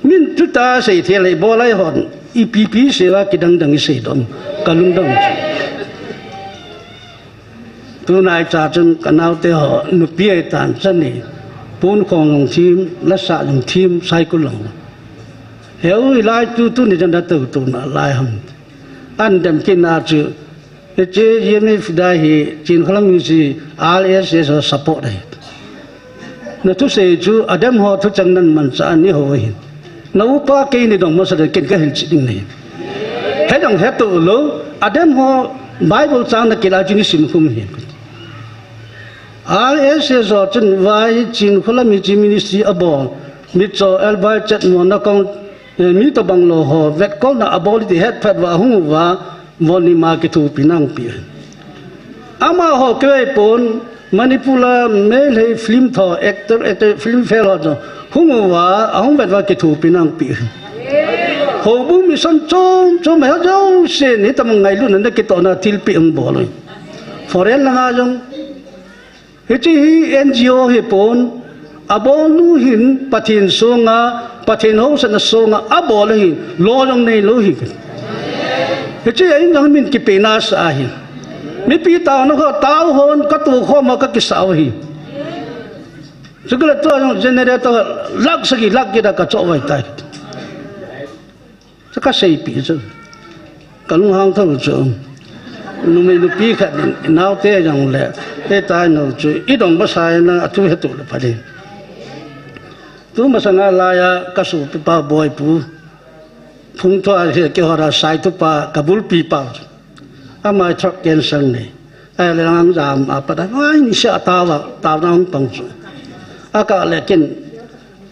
min tu ta sei the lai bo lai hon i pi se wa ki dang dang sei dom kalung dang tu nai cha chân kanau te ho nu pie tan san ni pun khong long thim la sa long thim sai ku long heu lai tu ni jan da tu na lai ham an dem kin na chu che yen ni fda hi chin khalang ni si rs so support dai na tu se chu adam ho thu chang nan man cha ni ho hi na upa ke ni dong ma sa de ken ka hel chi ding nei he dong he tu lo adam ho bible chang na kila chi ni sim khum hi RS so chen vai chin khola mi chi ministry abol mi cho elbai chat mo na kong mi to bang lo ho vet ko na abol ti het phat wa hu wa voni ma ki thu pinang pi ama ho ke pon Manipula male film tho actor film fair ho hunguwa ahong betwa ke thu pinang pi ho bu mi son chom me jo se ni tam ngai lu na ke to na til pi ang boloi foreign na jong hi NGO hi pon abonu hin pathin songa pathin ho san songa abol hi lo jong nei lo hi hi ai nang min ki pe na sa hi mi pi tao nó có tao hôn các tù kho mà các cái sao hi chứ cái là tôi generator lắc sagi lắc kia đã cả chỗ vậy tay chứ các xây pi chứ cả lúc hàng thâu chứ nó mình pi khát nào thế rằng lẽ thế tai nó chứ ít đồng bớt sai nó chú hết tụ là phải đi tú mà sang lại các số pi pa boy pu phung thoa thì kêu họ là sai tu pa Kabul pi pa amai truck cancer này ai là ngang giảm apa dah ai ni sia taw nang pang su aka le kin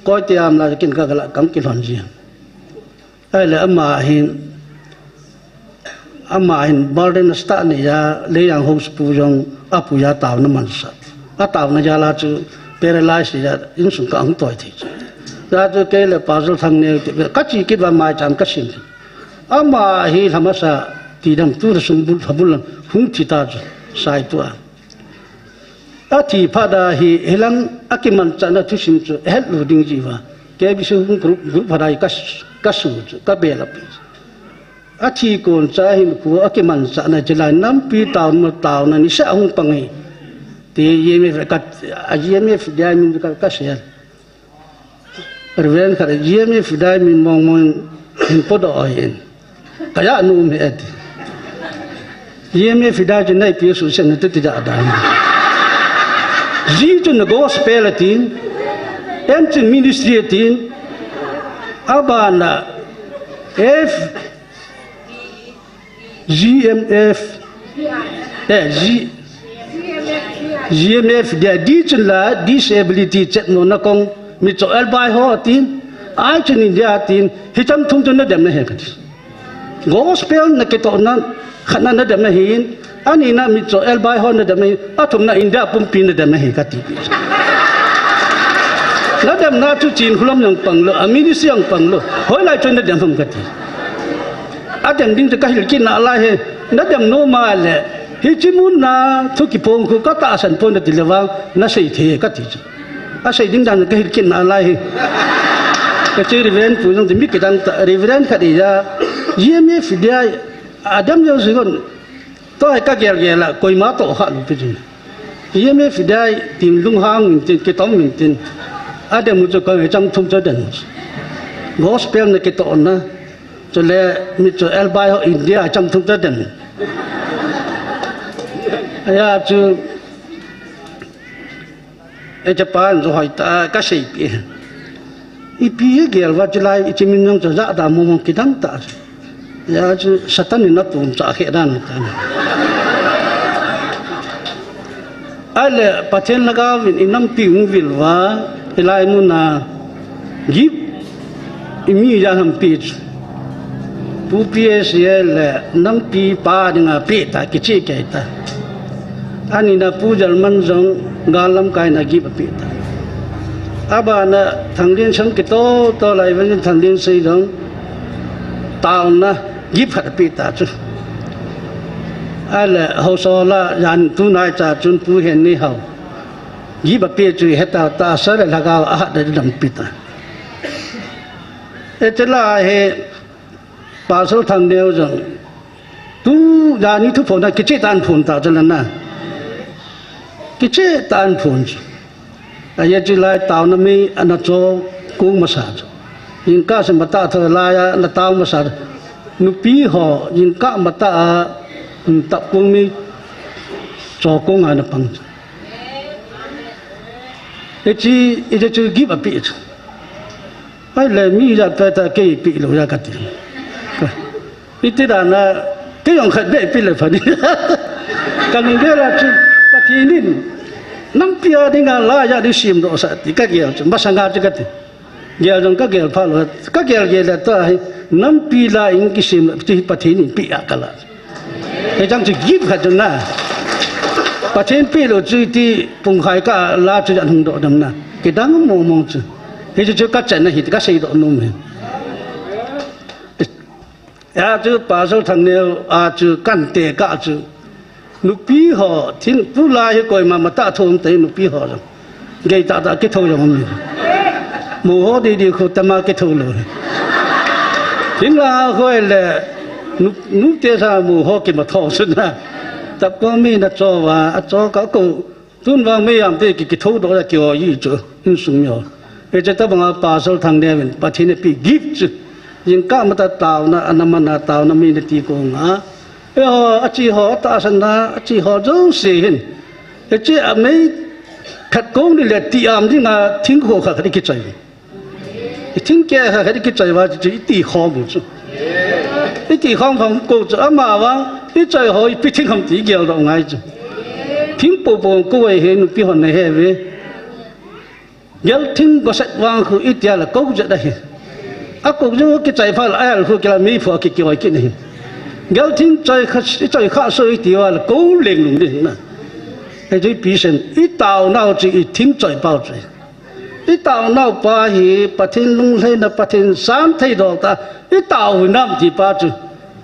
koi tiam la kin ka la kam kin hon ji ai le ama hin balden sta ni ya le yang hos pu jong apu ya taw na man sa a taw na ya la chu paralyze ya in sung ka ang toi thi ra chu ke le pa zo thang ne ka chi kit wa mai cham ka sin ama hi thamasa thì đam tu sung bul habul hung chita sai tu a thi phada hi helang akiman chana thu sim chu hel loading jiwa ke bi su hung group phadai ka su ka bela a thi kon cha hi ku akiman chana jilai nam pi taw na ni sa hung pangai ti yeme ka yeme fidai min ka sel perwen ka yeme fidai min mong hin podo ayen kaya nu me ati yeme fidai je nai pi su sen na ti ja da ji tu na gospel tin em tin ministry tin abana f GMF GMF dia di chula disability chet no na kong mi cho el bai ho tin ai chen india tin hi cham thum tu na dem na he ka gospel na ke to na khana na dem na hin ani na mi cho el bai ho na dem na a thum na india pum pin na dem na he ka ti na dem na chu chin khulam yang pang lo amini siang pang lo hoi lai chen na dem hum ka ti adem ding ka hil kin na la he na dem no ma le hi chimun na thu ki pong ku ka ta san pon de lewang na sei the ka ti a sei ding dan ka hil kin na la he ka chi reverend pu jong mi ki dang reverend kha di ya yeme fidia adam yo sigon to ka gel gel la koi ma to kha lu pi ji yeme fidia tim lung hang tin ki tom min tin adem mu cho ka cham thum cho den gospel na ki to na cho lẽ mi cho el bai ho India trong thông tin đền, ai chứ, ở Japan rồi hỏi ta cái gì vậy, ipi cái vật chất lại chỉ mình cho giá đa mồm cái đam ta, ai chứ Satan nó tụm trả cái đàn ta, ai lẽ bắt chân là cái vin năm tiếng vin và cái lại muốn na give imi ra ham pit pu PSL nam pi pa dengan pi ta kici kai ta ani na pu Jerman jong galam kai na gi pi ta aba na thanglin sang ki to lai wen thanglin sei jong tao na gi phat pi ta chu ala ho so la yan tu nai cha chun pu hen ni hau gi ba pi chu heta ta sa la ga a da dam pi ta etla he pasal thang neo jong tu ya ni thu phon na ki che tan phon ta jan na ki che tan phon a ye ji lai taw na mi ana cho kung ma sa yin ka se mata tha la ya na taw ma sa nu pi ho yin ka mata ta kung mi cho kung ana pang e chi give a bit ai le mi ra ta ke pi lo ya ka ti itu dah na kayong khadbe pilih pada kalau dia lah tu patinin nampia dengan lah jadi sim dosa tiga gel masangga juga tu gel dong kagel palo kagel gel tu nampi lah ingki sim tu patinin pi akala. Jangan tu give kat na ประเทศพี่เราจุดที่ปุ่งไข่ก็ลาจุดอันหงดอกดำนะกิดังมองจุดเฮ้ยจุดก็จันนะหิตก็ใส่ดอกนุ่มเลยอาจุดป่าสุดทางเดียวอาจุดกันเตะก็จุดนุปีห่อทิ้งผู้ลายก่อยมาตาทงเตะนุปีห่อจังเกยตาเกทอย่างนี้หมู่ห่อดีๆเขาตมาเกทเลยทิ้งลาก่อยเลยนุเตะซาหมู่ห่อกินมาทองสุดนะแต่ก็ไม่น่าจะว่าจะก็กูทุนวางไม่ยอมที่กิจทุกข์เราเกี่ยวยี่จุอินสุมยอเอเจต้าบังอาป่าสุดทางเดียวเป็นประเทศนี้ปีกิฟต์ยิ่งก้ามตาตาวนะอันนั้นมันตาวนะมีนาทีกงอ่ะเอออาชีพตาสันนะอาชีพจะเสียนเอเจ้าไม่ขัดกงนี่แหละที่อ่ำที่งาทิ้งหัวขาดกิจใจทิ้งแก่ขาดกิจใจว่าจะตีข้อมุดตีข้อของกูจะอามาว่าที่ใจหอยพิทิ้งคำตีเกี่ยวกับไงจ้ะทิ้งปูปูกูไว้เห็นพี่คนในเฮเวยัลทิ้งก็เสร็จวางคืออีเดียละกูจะได้อากูจะว่ากิจใจฟ้าละอะไรคือกิจไม่ฟ้ากิจเกี่ยวกับกินนี่ยัลทิ้งใจข้าสู้อีเดียละกูเลี้ยงลงดินะไอ้ใจปีเซนอีตาวน่าจะอีทิ้งใจเปล่าใจอีตาวน่าป้าหีปะทิ้งลุงเลยนะปะทิ้งสามไทยดอกตาอีตาวน้ำที่ป้าจู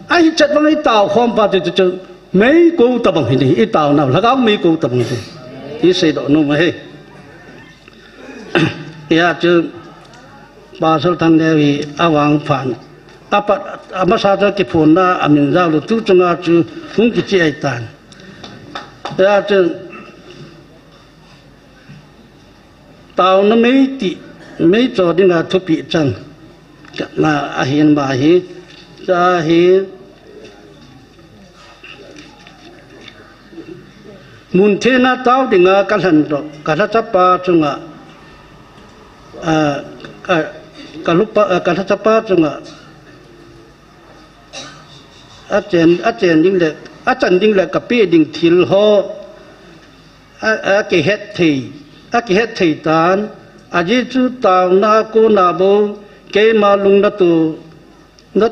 ไอ้จัดบังไอ้ตาวความป้าจะไม่กูตะบังหินไอ้ตาวน่าแล้วก็ไม่กูตะบังหินที่เสด็จนุ่มเฮ้ยาจูป้าสุดทางเดียวอวังผ่านอามาซาจะเก็บผลนะอันนี้เราทุกจังหวะจูฟุ้งกิจไอ้ตานยาจูตาวนั้นไม่จอดงาทุปีจังน่าอาหินบาหิจะหิมุนเทน่าตาวดิงากันหันดอกกันจับปาจุงะกันลุปกันจับปาจุงะอาจารย์ยิ่งเล็กอาจารย์ยิ่งเล็กกับพี่ดิ่งทิลโฮเกเฮตทีอากิเฮตไทยตานอาจิจุตาวนาโกนาโบเกมาลุงนั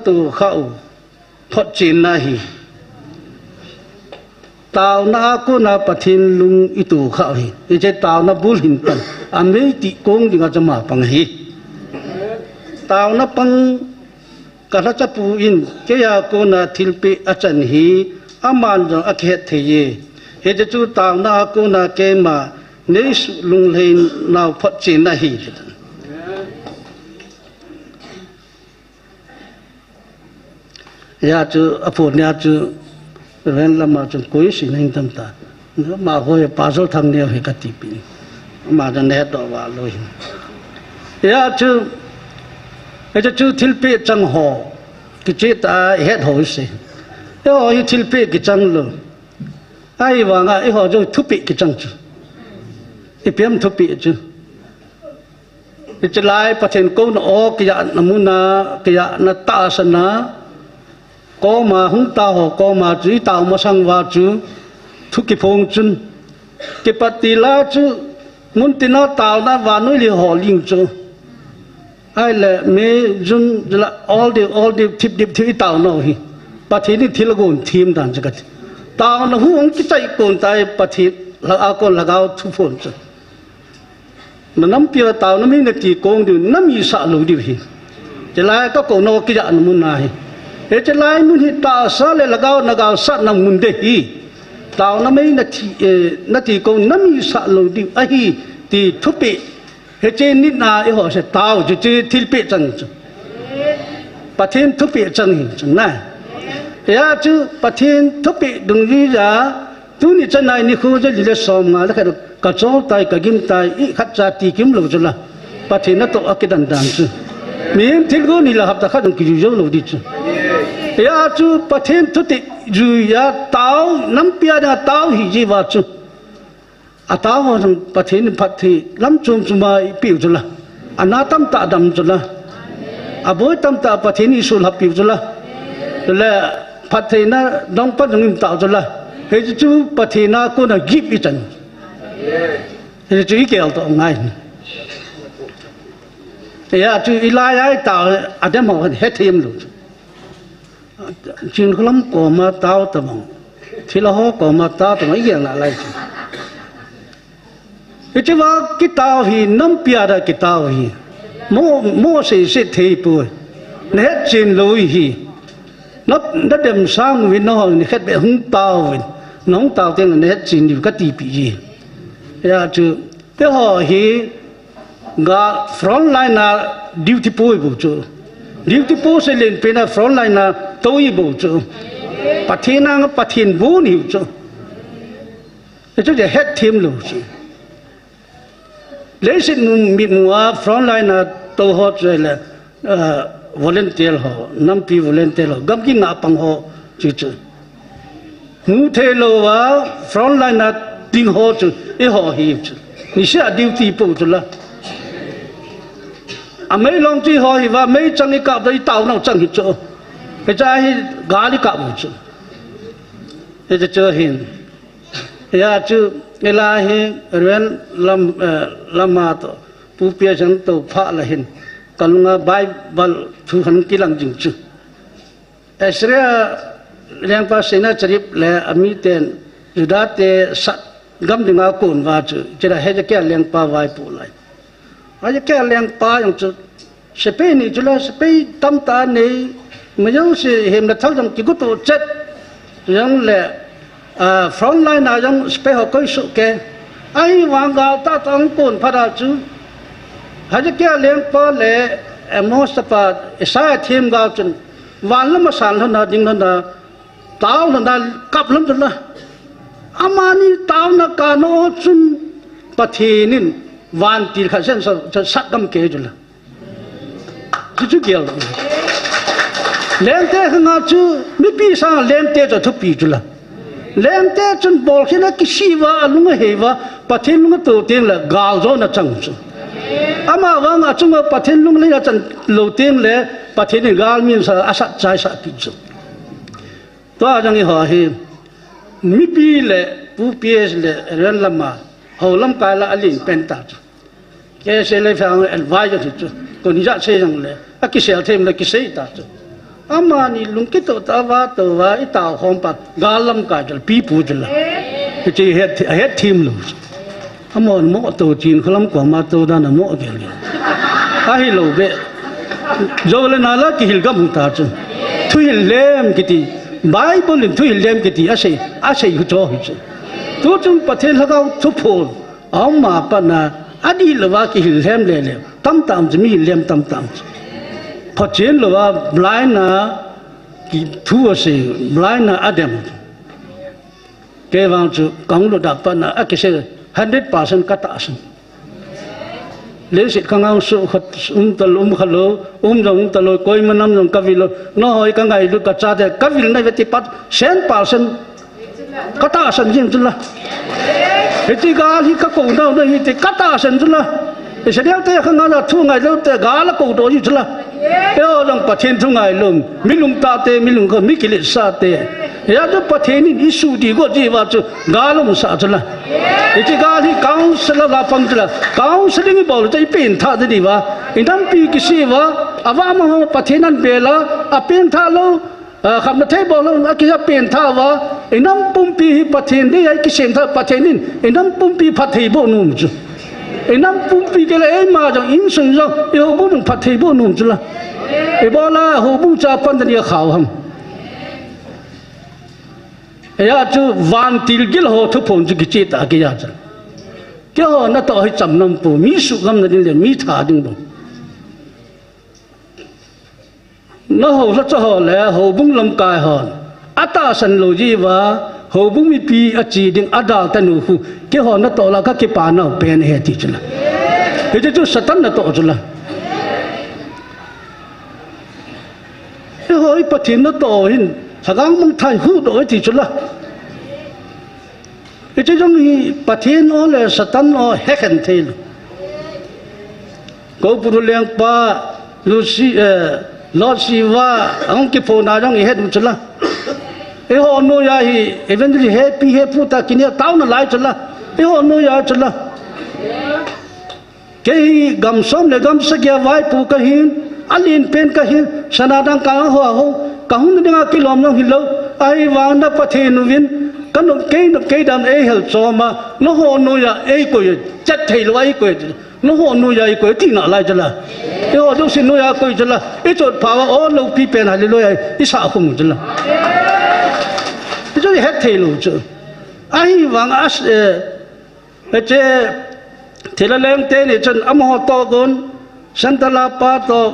ตุข้าวพอจีนนาฮีตาวนาโกนาปะทินลุงอิตุข้าวฮีไอเจตาวนาบุลหินตันอเมติกงดิงาจะมาปังฮีตาวนาปังกะละจัปูอินเกยาโกนาทิลเปอาจันฮีอามันจังอากิเฮตไทยเฮเจจุตาวนาโกนาเกมานี่ลุงเลนนาวพัดจีนนาฮียาจูอภูนิยาจูเรนละมาจนคุยสินหินตั้มตามาโหยป้าสุดทางเดียวให้กติปินมาจนเฮ็ดดอกว่าลอยยาจูจูทิลเปจังหอกิจตาเฮ็ดหอยสิยาหอยทิลเปกิจังเลยไอ้ว่างไอ้หอจูทุปิกิจังจูอีเพียมทุปีจูจะไล่ประเทศกูนออกยานมุนากิยานตาสนาก็มาหุ่นตาหอกก็มาจีตามาสังวาจูทุกิพงจุนกิปฏิลาจูมุนตินาตาวนาว่านุลิหอลิงจูไอ้เล่เมจุนจะละ all the ทิบดิบที่ตาวนาฮีประเทศนี้ที่ละกุนทีมด่านจักรตาวนาหุ่นกิจใจกุนใจประเทศละอากุนละกาวทุพนจูน้ำเปียตาวน้ำมีนาทีโกงดูน้ำมีสาลูดิบีจะไล่ก็โกนกิจอันมุนนาฮีจะไล่มุนหิตาสาเลละกาวนักาวสัตน้ำมุนเดฮีตาวน้ำมีนาทีโกงน้ำมีสาลูดิไอฮีตีทุปีเฮเจนิดนาไอหัวเสตาวจะเจทิลเปจังจูประเทศทุปีจังฮีจังน่ะยาจูประเทศทุปีดุงยีจ้าตัวนี้จะนายนี่คือจะลิเลสอมมาแล้วแค่กระโจนตายกระกิมตายอีขัดจาตีกิมหลุดจุละประเทศนั้นตัวอักดันดันจูมีมทิลกูนี่ละครับแต่ข้าต้องกิจยุ่งหลุดดิจูยาจูประเทศทุติจูยาตาวน้ำเปียดาตาวหิจีวาจูอาตาวว่าประเทศนี้พัดที่ล้ำจุ่มจุ่มมาปิวจุละอนาตั้มตาดำจุละอาบุยตั้มตาประเทศนี้สุลปิวจุละและพัดที่นั้นน้องปัจจุบันตาวจุละเฮจูประเทศนั้นก็น่ากิบอีจันเฮจูอีเกี่ยวตัวง่ายยาจูอีลายไอ้ตาวอาจจะมองเฮ็ดเทียมลูกจึงขลุ่มก่อมาตาวตะมอง thì là họ có mà ta tụi mấy dạng lại chứว่ากิตาหีน้ำเปียดกิตาหีโมเสสทีป่วยเน็ตจินลุยหีนับนัดเดิมสร้างวินน้องนี่แค่แบบหุ่นตาวินน้องตาเต็งเน็ตจินอยู่ก็ตีปียาจูเดี๋ยวหีกาฟรอนไลน์น่ะดิวที่ป่วยบุจูดิวที่ป่วยเสร็จเป็นฟรอนไลน์น่ะตัวอีบุจูปะเทนังปะเทนบูนี่จูจะเฮ็ดทีมลูจูเลยสิมีมัวฟรอนไลน์น่ะตัวฮอตเลยวอลเนเทียร์ฮอน้ำปีวอลเนเทียร์ฮอกับกินอาปังฮอจู่ๆมูเทโลว่าฟรอนไลน์น่ะดิ้งฮอจู่อีฮอฮีจู่นี่เสียดิวตีปูจู่ละไม่ลองที่ฮอฮีว่าไม่จังอีกับได้เต่าหน้าจังฮิจู่ไปจ่ายกาลิกับจู่จะเจอเห็นยาจู่เวลาเห็นเรียนลำมาต่อผู้เปียฉันตัวพระละเห็นกันงาใบบลทุหันกิลังจิงจู่เอสเรียเลี้ยงภาษาจริบและอมิเตนจุดาเตสัตกำดึงอากุนว่าจู่จะได้ให้จะแก่เลี้ยงปลาไว้ปูไลอาจจะแก่เลี้ยงปลาอย่างจู่สเปนี่จุลสเปตั้มตาเนี่ยมันยังสิเห็นแล้วทั้งจังกิกุตัวเจ็ดยังแหละฟรอนไลน์น่ะยังสเปหอกสุกแกไอ้วางกาตาตังกุนพระราชูหาจะแก่เลี้ยงปลาเล่มอสปาสายทีมกาจนวันละมาสั่นแล้วนะจริงแล้วนะเต้าแล้วนะกลับแล้วจนละอามานี่เต้านักการโน้จุนปะทีนินวันตีขันเส้นจะสักกำเกจนละจู่ๆเกี่ยวเลี้ยงเต้ข้างอาจูไม่ปีศาจเลี้ยงเต้จะทุบปีจนละเลี้ยงเต้จนบอกแค่นั้นกิชีวะลุงเหวะปะทีลุงก็ตัวเตียงละกาวโจน่ะจังจุอามาว่างอาจุงปะทีลุงเลยนะจันโลเตียงเลยปะทีนี่กาลมีสอาศัยใจสักปีจุตัวจังยี่ห้อเฮมีปีเลยผู้ปีเอสเลยเรื่องละมาเขาลำกายละอลินเป็นตาจุแกเสเลยฟังเอลวายจุจุคนนี้จะเสียงเลยอากิเสียเทมเลยกิเสียตาจุอามานี่ลุงคิดตัวอีตาหอมปัดกาลำกายจุปีปูจุละจะเฮ็ดทีมลูกอามาหมอตัวจีนเขาลำกว่ามาตัวด้านหมอเกี่ยวเลยอาฮิโลเบโจเลนาลากิฮิลกัมตาจุทุยเลมกิติไบเบิลทุยเลมกิติอาศัยหุจอหิจตัวจุนประเทศละเขาทุพโพลเอามาปนาอดีตว่ากิฮิลเลมเลยตั้มจะมีเลมตั้มพอเจนว่าบลายนากิทัวสิบลายนาอเดมเกวังจุกังลุดับปนาอักเสบ100% กัตอาสันเลสิขังเอาสุขตะลุมขลุจงตะลุยคอยมันนำจงกวิลน้อยกังไงดูกัจจาเดกวิลในเวทีปัด100% กัตอาสันจริงจุละเฮติกาลิกะกูนาวนี่ติกัตอาสันจุละเสียเตะข้างหน้าทุ่งไงแล้วแต่กาลกูโดอยู่จุละเออจังปะเทนทุ่งไงลุมมิลุงตาเตมิลุงก็มิกิเลสซาเตยาจุปะเทนี่อิสุดีก็จีว่าจุกาลุมซาจุละเอติกาลิกาวสลาลาฟังจุละกาวสลิงบอลจะเป็นท่าดีว่าอินัมปีกิซีว่าอาวามะปะเทนันเบลาอเป็นท่าโลคำนั้นเทบอลอากิจะเป็นท่าว่าอินัมปุ่มปีปะเทนนี่ไอ้กิเซนท่าปะเทนินอินัมปุ่มปีพัทเทบอนุ่มจุไอ้น้ำปุ่มปีกันเลยมาจากอินสุนจังไอ้หัวบุ้งพัดเทบุนุ่มจุละไอ้บอลาหัวบุ้งจะปันตันยาขาวฮัมไอ้ยาจูวันติลกิลหัวทุกคนจะกิจตากิยาจังแกหัวนั่นต่อให้จำนำปูมีสุขำนั่นเลยมีท่าดึงบ่นั่นหัวสัจหัวแล้วหัวบุ้งลำกายหันอัตตาสันโลจีว่าหัวบุ้งมีปีอจีดิงอดาลตันูหูแกหัวนั่นต่อละก็เก็บปานาเป็นเหตุจุละเฮ้ยจู่สตันนั่นต่อจุละเฮ้ยปะทินนั่นต่อหินสักครั้งมึงไทยหูดเอาที่จุละเฮ้ยจู่มีปะทินอ๋อเลยสตันอ๋อเฮกันเทลกูพูดเรื่องป้าลูซีลอซีว่าอังกิโฟนาจังเฮ็ดจุละเอ้หัวโนยาฮีเอเวนต์ที่เฮปีเฮพูดตากินเนี่ยต้าวนั่นไล่จุละเอ้หัวโนยาจุละเกย์กำซ้อมเลยกำสเกียไว้ปูกะหินอันลินเป็นกะหินสนาดังกางหัวหูกางหุ่นดึงอากิลอมน้องหิโลไอ้วานนับประเทศนุวิน cái nó cái đam ấy hiểu cho mà nó họ nuôi là ấy quỷ chất thầy lo ấy quỷ nó họ nuôi là ấy quỷ thì nào lại cho là cái họ đâu xin nuôi là quỷ cho là ấy chỗ phá ô lâu pi pen hay nuôi ấy sao không cho là cái chỗ hết thầy luôn chứ ai vàng as cái chế thì là lên tên này chân âm họ to con Santa La Pa to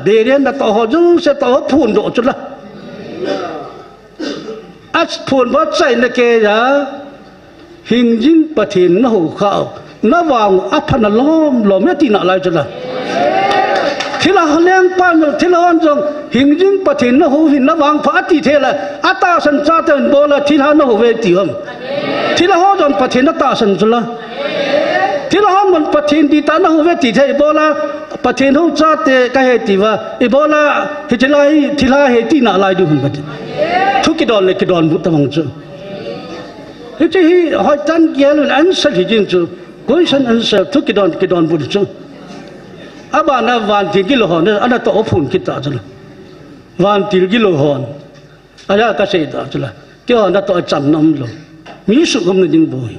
berian da to họ du sẽ to phun độ cho là phun vắt chạy là kê ya hình dinh bát thiên nó hậu khảo nó vào áp phần là lom mấy tí nào lại cho là thì là họ lên pan rồi thì là anh rằng hình dinh bát thiên nó hậu hình nó vào phát tí thế là ta sanh ra tên bố là thì là nó hậu về tí không thì là họ rằng bát thiên nó ta sanh cho là thì là họ muốn bát thiên đi ta nó hậu về tí thế bố là bát thiên hậu ra thế cái hệ tí và bố là thì là hệ tí nào lại được không thu cái đòn này cái đòn bút tầm chứ thế thì hỏi tan kia luôn ăn sạch thì chính chứ cuối sân ăn sạch thu cái đòn bút chứ à bà na van tiền cái lô hòn này anh ta tổ phun kita chứ là van tiền cái lô hòn anh ta cái gì đó chứ là cái hòn nó tổ chăm năm lô mỹ sự không nên dính bồi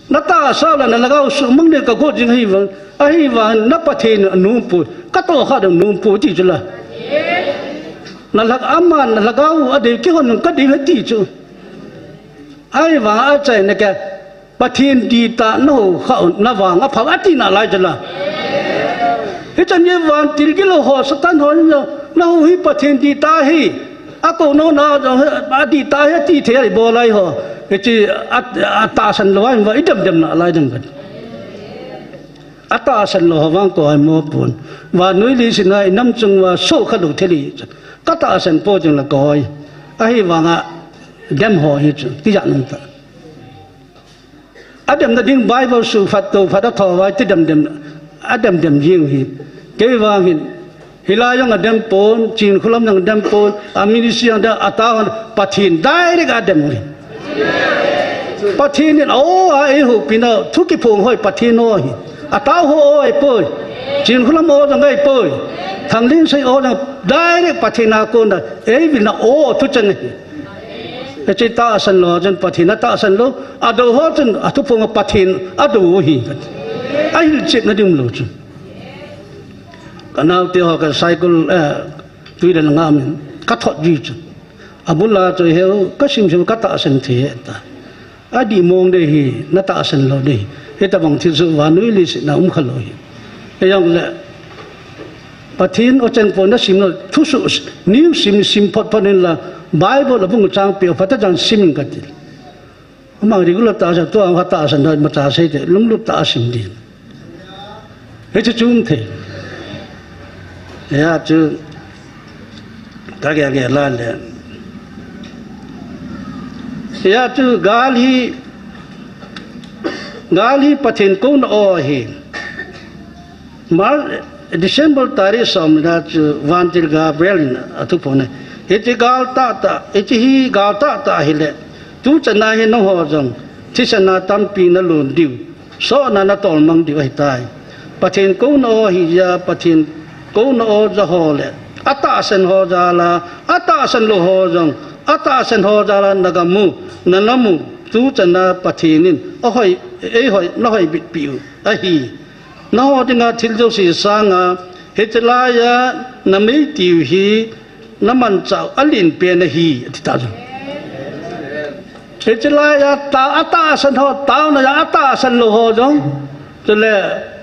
nó ta sao là nó gạo sự măng này cả cô dính hay vàng nó bắt thêm nung bồi các tổ khác đều nung bồi thì chứ là nó là aman nó là gạo ở đây cái hòn cái đi hết tí chứ ai vàng ở đây này cái bắt thêm đi ta nó khẩu nó vàng nó phá tí nào lại chứ là thế cho nên vàng tiền cái lô họ sát tan họ nó huy bắt thêm đi ta hi cô nó đi ta hết tí thế này bỏ lại họ cái gì ta sanh lo anh vậy đầm nọ lại đầm vậy ta sanh lo vàng có ai mua buồn và núi lý sinh này năm chung và số khát đủ thế này các ta sanh po chung là coi ai vàng đem họ hết cái dạng này Adam đã điên bài vào sự phạt tổ phạt thọ vai tới Adam riêng hi cái vàng hi la yang Adam pon chin khulam yang Adam pon aminisi yang da atau pathin direct Adam hi pathin ni ai hu pina thu ki phong hoi pathin no hi atau ho ai poi chin khulam o yang ai poi thằng linh sai o yang direct pathin na kon da ai vina o thu chân cái chế ta sanh lo chân pathin ta sanh lo ado ho chân thu phong pathin ado hi ai chết nó đừng lụt cái nào tiêu họ cái cycle tuy là ngam cắt thoát gì chứ muốn là tôi hiểu các sinh cắt tạ sinh thế ta đi mong đây thì nó tạ sinh lo đây thế ta bằng thiệt sự và núi lịch nó không khởi lỗi cái dòng là bắt thiên ở trên phố nó sim nó thu sự nếu sim phật nên là Bible là vùng trang biểu phải tất cả sim cái gì mà đi lúc tạ sinh tôi không tạ sinh rồi mà tạ sinh thì lúc tạ sinh đi thế chứ chúng thế ya chứ cái là ya chứ gali pathin kon o hi mà December tarikh som ra chứ vantil Gabriel atu phone eti gal ta eti hi gal ta hi le tu chana hi no ho jong thi sana tam pi na lun diu so na tol mang diu hi tai pathin kon o hi ya pathin kon o za ho le ata sen ho za la ata sen lo ho jong ata sen ho za la nagamu nanamu tu chana pathinin hoi no hoi bit piu a hi no dinga thil jo si sanga hetlaya namei tiu hi naman chau alin pe na hi ti ta hetlaya ta ata san ho ta na ya ata san lo ho jong chele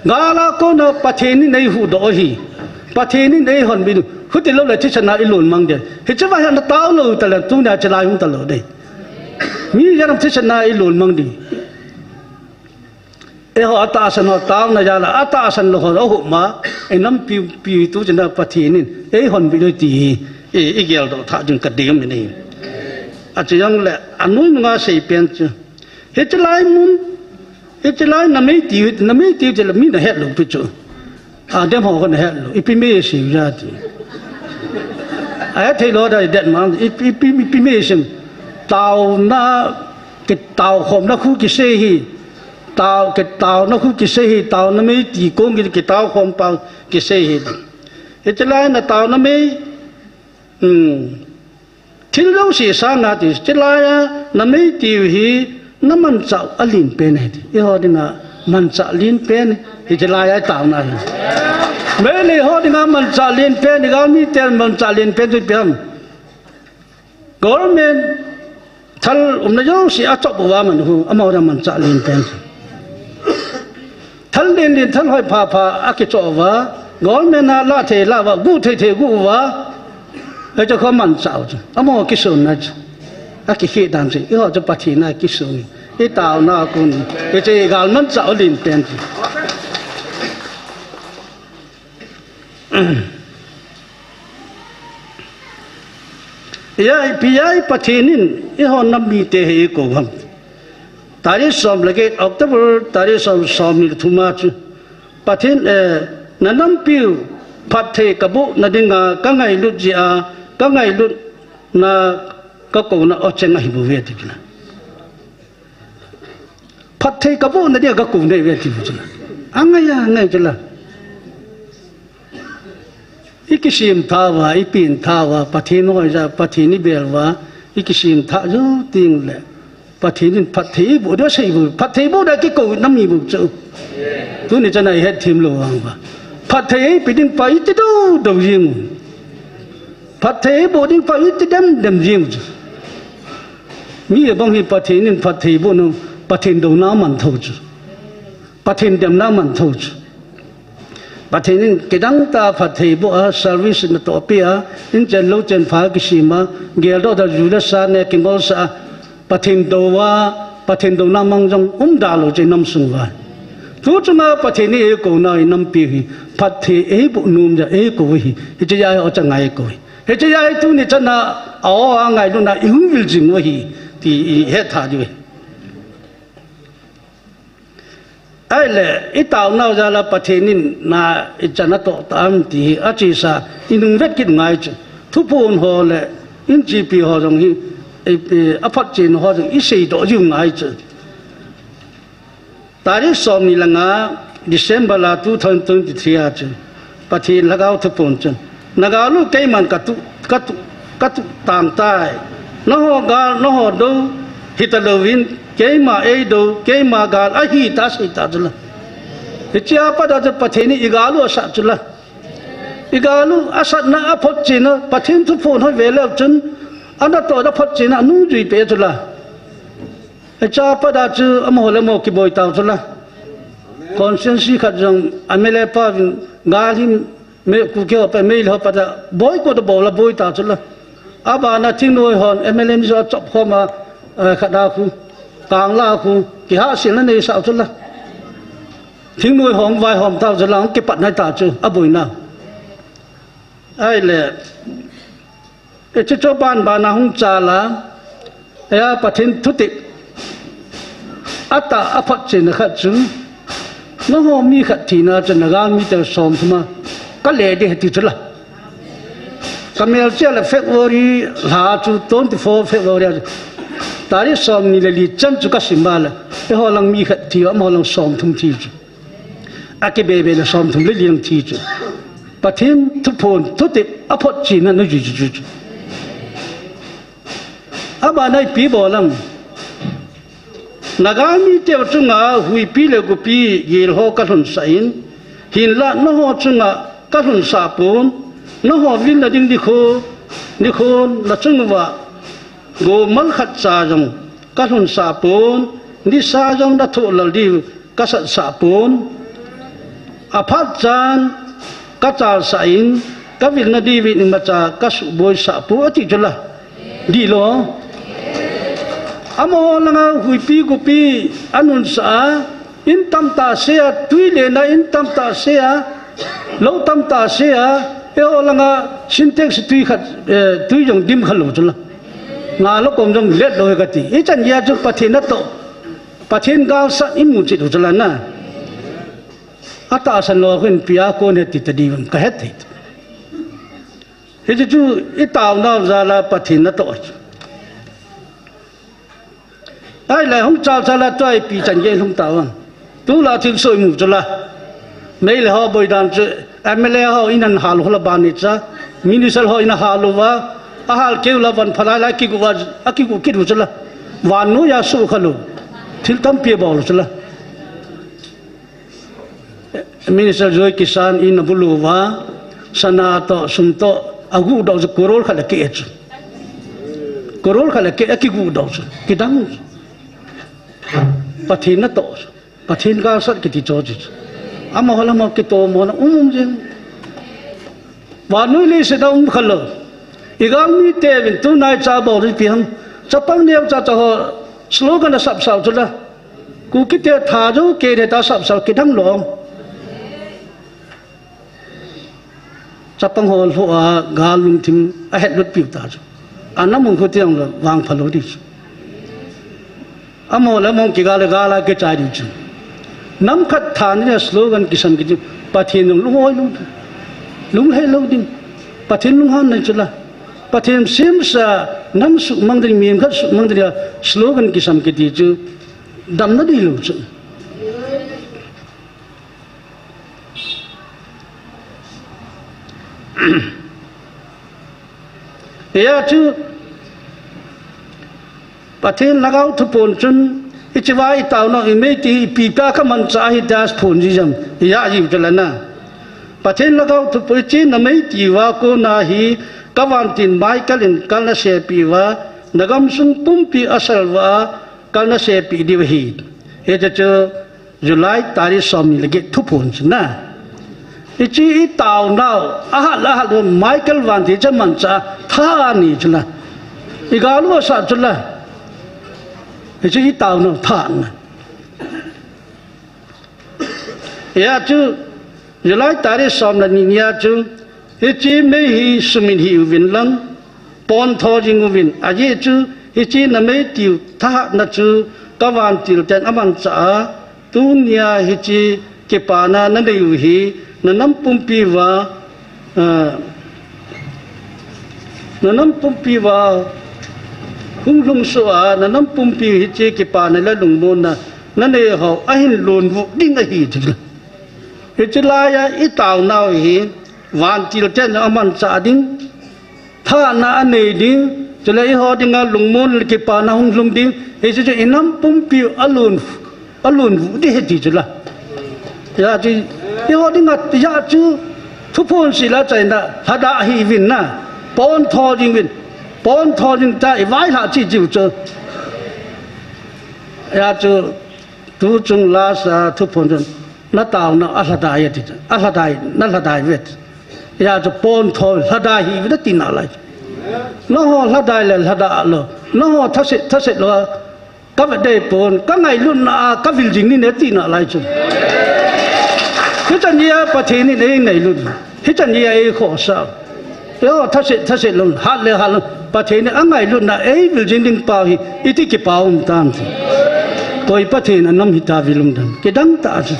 gala ko no pathinin nei hu do hi pathinin nei hon bi khu ti lo le thi chana ilun mang de he chwa ya na ta lo ta la tu na chala hung ta lo de mi ya nam thi chana ilun mang di họ ata san họ tao na ya la ata san lo ho ma nam pi tu chana pathinin hon bi lo ti gel do tha jung ka dem ni a chang le anui nga sei pen chu he chlai mun he chlai na mei ti je la mi na het lo pi chu a dem ho ko na het lo ipi me si ya ti a thei lo da det ma ipi me sim tao na cái tao khom na khu ki se hi tao cái tao nó không chỉ xây tao nó mới chỉ có cái tao không bao cái xây thế cho nên là tao nó mới thil lo si sa na ti chelaya na mei ti hi na man chau alin pe ne ti ho dinga man cha lin pe ne ti chelaya taw na me le ho dinga man cha lin pe ni ga mi tel man cha lin pe tu piam government thal na yo si a chok wa man hu amao da man cha lin pe thal lin thal hoi pha a ke cho wa government na la the la wa gu the gu waให้เจ้าเขามันเจ้าจ้ะอ่ะมอกิสุนนะจ้ะอ่ะกิเหตุตามสิอีหอจะปฏิน่ากิสุนอีตาวนากุนอีเจกาลมันเจ้าลินเป็นจ้ะยายพี่ยายปฏินินอีหอนับมีเตะอีกองค์ตาริสอมเลกออกตะบลตาริสอมมีทุมาจ้ะปฏินนันน้ำปิวพัดเทกบุนัดิงากังไงลุจีอากังไงลุนาก็กูน่ะอเจงหิบุเวติกินะพัดเทกบุนัดิก็กูเนี่ยเวติบุจนะอังไงyaไงจละอีกิชิมทาวาอีปินทาวาปะเทน้อยจะปะเทนี่เบลวาอีกิชิมทาจูติงแหละปะเทนี่พัดเทบุเดี๋ยวใช่บุพัดเทบุได้กิกูน้ำมีบุจูตัวนี้จะไหนเฮ็ดทีมโลวังวะพัดเทไปดิ้งไปติดดูยิงพัดเทบดิ้งไปติดดำยิงมีบางทีพัดเทนี่พัดเทบุนพัดเทดูน้ำมันทูจพัดเทดำน้ำมันทูจพัดเทนี่กิดังตาพัดเทบุอาเซอร์วิสนตัวเปียอินเจนโลเจนฟ้ากิชิมาเกลโดดาจูเลสาเนกิงโกสาพัดเทดูว่าพัดเทดูน้ำมันจงดาโลเจน้ำสุงวาทุกชั่วปะเทนี่เอกูน่าอินำปีฮีพัดเทเอบุนุ่มจะเอกูฮีเฮจะย้ายเอาจังไงกูเฮจะย้ายตัวนี้จะน่าเอาไงดูน่าอิงวิลจิงวะฮีที่เฮท่าด้วยไอ้เล่อีตาวน่าจะละปะเทนี่น่าจะน่าโตตามที่อาจิสาอินุเวกินไงจ้ะทุกคนหัวเล่อินจีพีหัวตรงนี้อภัตจินหัวตรงอีเสียดอยู่ไงจ้ะตาริสอมนี่ละงาDecember 2023อาจารย์ปฏิลักเอาทุกคนจันนักอาลูกเกมันกัดตามตายน้องกาลน้องดูฮิตเลวินเกมาเอดูเกมากาลฮิตาสิตาจุลฮิตยาปะดาจะปฏินี่อีกาลูอาศัยจุลอีกาลูอาศัยน่ะอภัตจินะปฏิทุกคนให้เวลาจันอันนั้นตัวอภัตจินะนุ่งจุยเปจุลจ้าปะดาจูอโมเลโมกิบอยตาวจุลคอนเซนซีขัดจังอเมริกากาลิมเมกุเกี่ยวไปไม่เหลือปะดาบอยก็จะบอกละบอยตาวจุลอาบานาทิ้งน้อยหอนเอเมเลมิจะจับเข้ามาขัดดาคูกลางลาคูกี่หาสิ่งนั้นในสาวจุลทิ้งน้อยหอมไวหอมตาวจุลเก็บปัดในตาจูอาบุยนาไอ้เล่เจ้าบ้านบานาหงจาละไอ้ปะทินทุติอัตตาอภัตจินขัดจูน้องมีขัดทีน่าจะนักการมีแต่สอมทุมาก็เล่ดีเหตุจุละก็เมื่อเจ้าเฟบรีหาจูต้นที่4 Februaryตาริสอมนี่เลยลีจันจุกสิมาละแต่ฮอลังมีขัดทีว่าฮอลังสอมทุมทีจูอาเกเบเบละสอมทุมเลยลีลังทีจูปะทินทุพนทุติอภัตจินนั่นจูอาบานในปีบอลังนักการมีเจ้าจุงอาหุยปีเลกุปีเยลโฮกัลุนสัยน์หินละนโฮจุงอากัลุนสาปูนนโฮวินละดิงดิโคละจุงว่าโกมัลขัดซาจงกัลุนสาปูนนิสาจงละทุลลีกัสสาปูนอภัตจานกัจจาสัยน์กัวินละดีวินมาจากกัสบอยสาปูอติจุละดีโลอโมลังหุยปีกุปีอนุสาอินตัมตาเสียตุยเลนะอินตัมตาเสียโลตัมตาเสียเอโอลังสินเท็กซ์ตุยขัดตุยยงดิมขลุ่จุละงาลกอมจงเล็ดโดยกติอีจันยาจุปะเทนโตปะเทนกาวสัอิมุจิตุจุละนะอัตตาสันโลขึ้นปีอาโกเนติตดีมกะเฮติเฮจิจูอิตาวนาซาลาปะเทนโตไอ้เลยของเจ้าชาลาใจปีจันเย็นของเต่าตัวเราถึงสวยหมู่จุละไม่เลยเขาบริดานจะเอเมเลเขาอินันฮาลุฮลบานิจ้ามินิสลเขาอินันฮาลุวะ ahal kêu là van phalai la ki ku kit hu chala van nu ya su khalu thil tam pia bol chala minister joy kisan in buluwa sana to sum to agu do ju korol khala ke ech korol khala ke ki gu do ju kidang pathin na to pathin ga sat ki ti cho ji ama hala ma ki to mo na jing wa nu li se dong khalo igang mi te vin tu nai cha bo ri piang cha pang neu cha ho slogan na sap sao chula ku ki te tha jo ke de ta sap sao ki dang long cha pang ho ho ga lung thim a het lut piu ta jo anam mong ko tiang lo wang phalo di amo la mong ki ga la ke chai di chu nam khat than ne slogan kisan ki pathin lung hoi lung hai lo din pathin lung han na chula pathin sim sa nam su mang dri miem khat su mang dri slogan kisan ki di chu dam na di lu chu ya chu pathin lagau thu pon chun ichiwai tau no imeti pika khaman cha hi das phun ji jam ya ji chalana pathin lagau thu pu chi na mai ti wa ko na hi kawan tin mai kalin kalna se pi wa nagam sung pum pi asal wa kalna se pi di hi e cha July tari som ni lagi thu pon na ichi tau nau aha la Michael Van Thi chaman cha tha ni chula igalu sa chula ichi tau no tha na ya chu July tari som na ni ya chu ichi me hi sumin hi win lang pon tho jing win aji chu ichi na me tiu tha na chu kawan til ten amang cha tu nia hichi ke pana na dei hi na nam pumpi wa hung lung so na nam pumpi hi che ke pa na la lung mon na ne ho ahin lon vu ding a hi thi hi che la ya i taw nau hi wan til chen aman cha ding tha na ane ding che la i ho ding a lung mon ke pa na hung lung ding hi che inam pumpi alun vu di he ti che la ya chi i ho ding a ya chu thu phon si la chai na hada hi vin na pon tho jing vin pon tho jing ta i vai la chi jiu che ya chu tu chung la sa thu phon chen na taw na a la dai ti a la dai na la dai vet ya chu pon tho la dai hi vin ti na lai no ho la dai le la da lo no ho tha se lo ka va dei pon ka ngai lun na ka vil jing ni ne ti na lai chu hi chan ya pa the ni nei nei lu hi chan ya e kho sa yo tha se lung ha le pa the ni angai lu na e vil jing ding pa hi iti ki pa tam thi koi pa the na nam hi ta vilum dam ke dang ta chu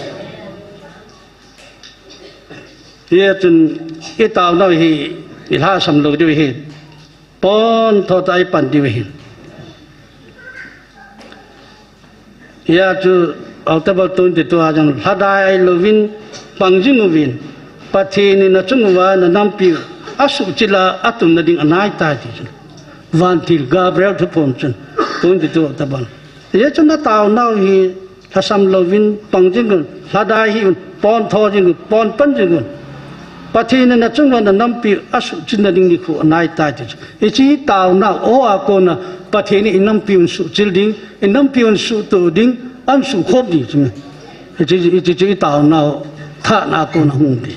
ye chun e taw no hi i la sam lo di hi pon tho tai pan di hi ya chu October 22 jang hadai lovin pangjing win pathini na chungwa na nampi asu chila atun na ding anai ta ti van til Gabriel thu pom chen 22 October ye chuna taw nau hi thasam lovin pangjing hadai hi pon tho jing pon pan jing pathini na chungwa na nampi asu china ding ni khu anai ta ti e chi taw na o a ko na pathini inam piun su chil ding inam piun su to ding an su khop di chme chi taw na tha na ko na hung di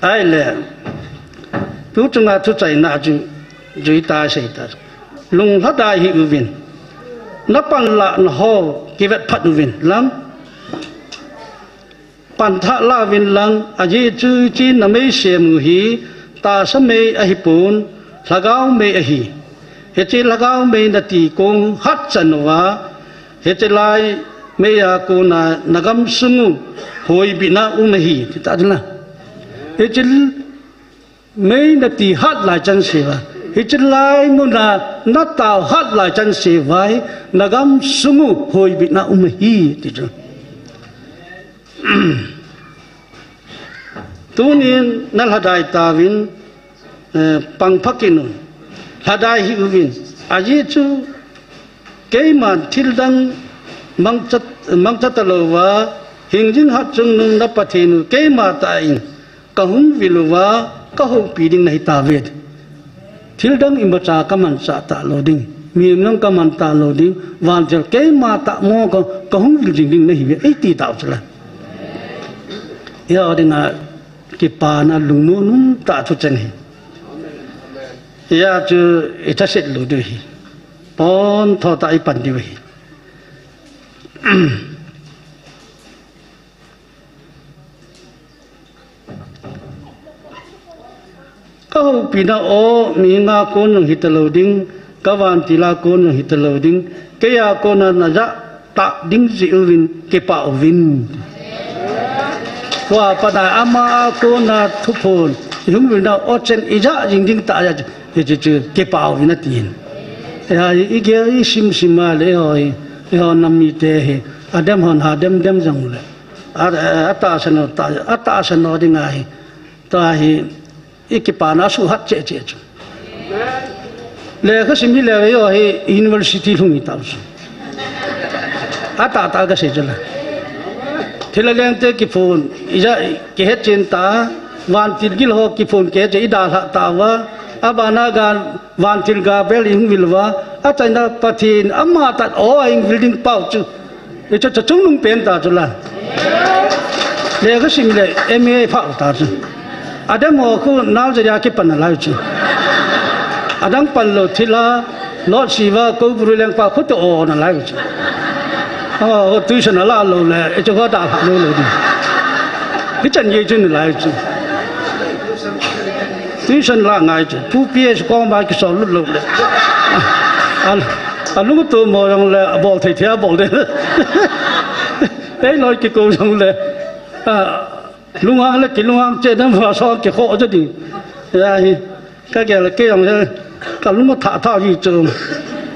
ai le tu chunga thu chai na ju jui ta sei ta lung la dai hi win na pan la na ho ki vet phat win lam pan tha la win lang aji chu chi na me se mu hi ta sa me a hi pun lagau me a hi he che lagau me na ti kong hat chan wa he che lai me ya ko na nagam sungu hoi bi na hi ta na he che me na ti hat lai chan se wa he che lai mu na taw hat lai chan se vai nagam sungu hoi bi na hi ti cha tu nin na la dai ta win pang phakinu hadai hi uvin aji chu keima thildang mangchat talowa hingjin hat chung nung na pathinu keima ta in kahum viluwa kahum piding nahi ta ved thildang imbacha kaman sa ta loading miemnang kaman ta loading wanjel keima ta mo kahum vil jing nahi ve ei ti ta chla ya dina ki pana lungnu nung ta thu chen hi ya chu ita set lu du hi pon tho ta i pan di hi kau pina o mi nga kon ng hitaloading kawan tila kon ng hitaloading kaya ko na ja ta ding si uwin ke pa ovin wa pada ama ko na thupon hung wil na o chen ija jing ding ta ya je ke pa ovin tin ya i ge i sim sima le hoi ho nammi te he adam hon ha dem jang le ata sano ding ai ta hi ikipana su hat che che le ka simbi le yo he university lungi ta su ata ga se jala thilaleng te ki phone ija ke he chen ta wan til gil ho ki phone ke je ida ta wa abana gan wan til ga bel ing wilwa ataina pathin amma ta o ing building pau chu e cha chung lung pen ta jala le ka simbi le ma pha ta chu adam ho ku nal ja ki pan la chu adang pan lo thila lo siwa ko buru leng pa khu to na la chu ho tuition la lo le e cho da ha lo di ni chen ye jun la chu tuition la ngai chu pu ps ko ba ki so lu lo le lu to mo yong le bo thai thia bo de ei loi ki ko jong le lung hang le ki lung hang che dan wa so ki kho cho di ya hi ka ge le ke yong le ka lu mo tha yi chung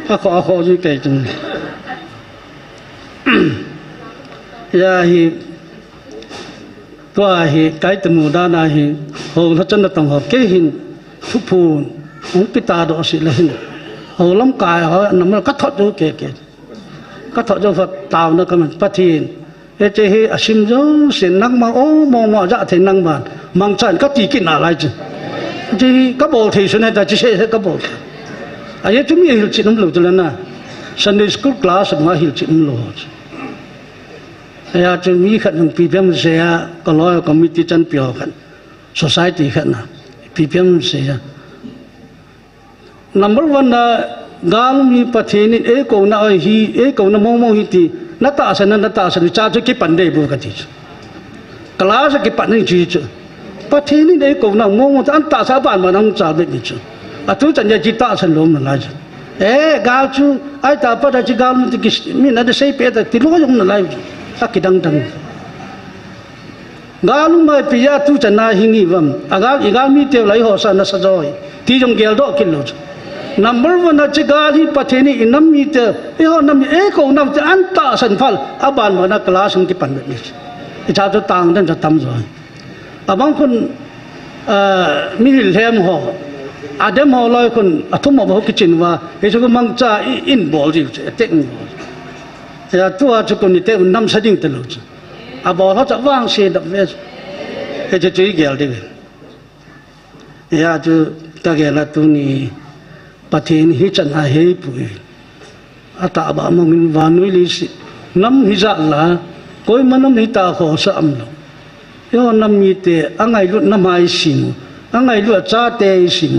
ka kho yi ke chung ya hi to hi kai tu mu da na hi ho tha chen da tong ho ke hin thu phun ong pita do si le hin ho lam kai ho nam ka thot jo ke ka thot jo fa taw na ka man pa thin che he asim jo sin nang ma o mo ja the nang ban mang chan ka ti kin na lai chi ji ka bo thei sun ta chi se ka bo ai chu mi hil chi nam lo chlan na Sunday school class ma hil chi nam lo ai chu mi khat ng ppm se ya ko lo committee chan pyo khan society khan na ppm se ya number 1 na gal mi pathini e ko na hi e ko na mo hi ti nata san cha chu ki pan dei bu ka ti class ki pan ni chi chu pathini dei ko na mo an ta sa ban ma nang cha be ni chu atu chan ya ji ta san lom na la chu e gal chu ai ta pa da chi gal mi ki mi na de sei pe da ti lo yong na lai ta ki dang gal mai pi ya tu chan na hi ni wam agal igal mi te lai ho sa na sa joi ti jong gel do ki lo number 1 na chigali pathini inam mi te e ho nam e ko nam te an ta san phal aban ma na class ng ki pan ni e cha to tang dan cha tam zo abang kun mi hil hem ho adam ho loi kun athum mo ho ki chin wa e chu mang cha in bol ji te ya tu a chu kun ni te nam sa ding te lo abo ho cha wang se da ve e che chi gel de ya chu ta ge la tu ni pathin hi chan ha he pui ata ba mo min wa nui li si nam hi za la koi manam hi ta kho sa am lo yo nam mi te angai lu na mai sim angai lu cha te sim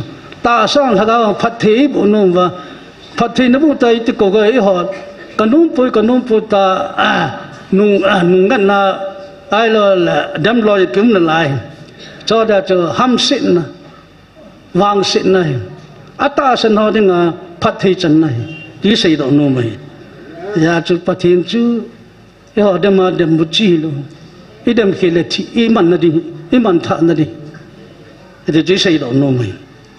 ta sang tha ga phat thi bu no wa phat thi na bu tai ti ko ga ho kanum pu ta nung gan na ai lo la dam lo kim na lai cho da cho ham sin na wang sin na ata san ho ding phat thei chan nai ti sei do no mai ya chu pathin chu yo dem ma dem bu chi lo i dem khele thi i man na di i man tha na di ti chi sei do no mai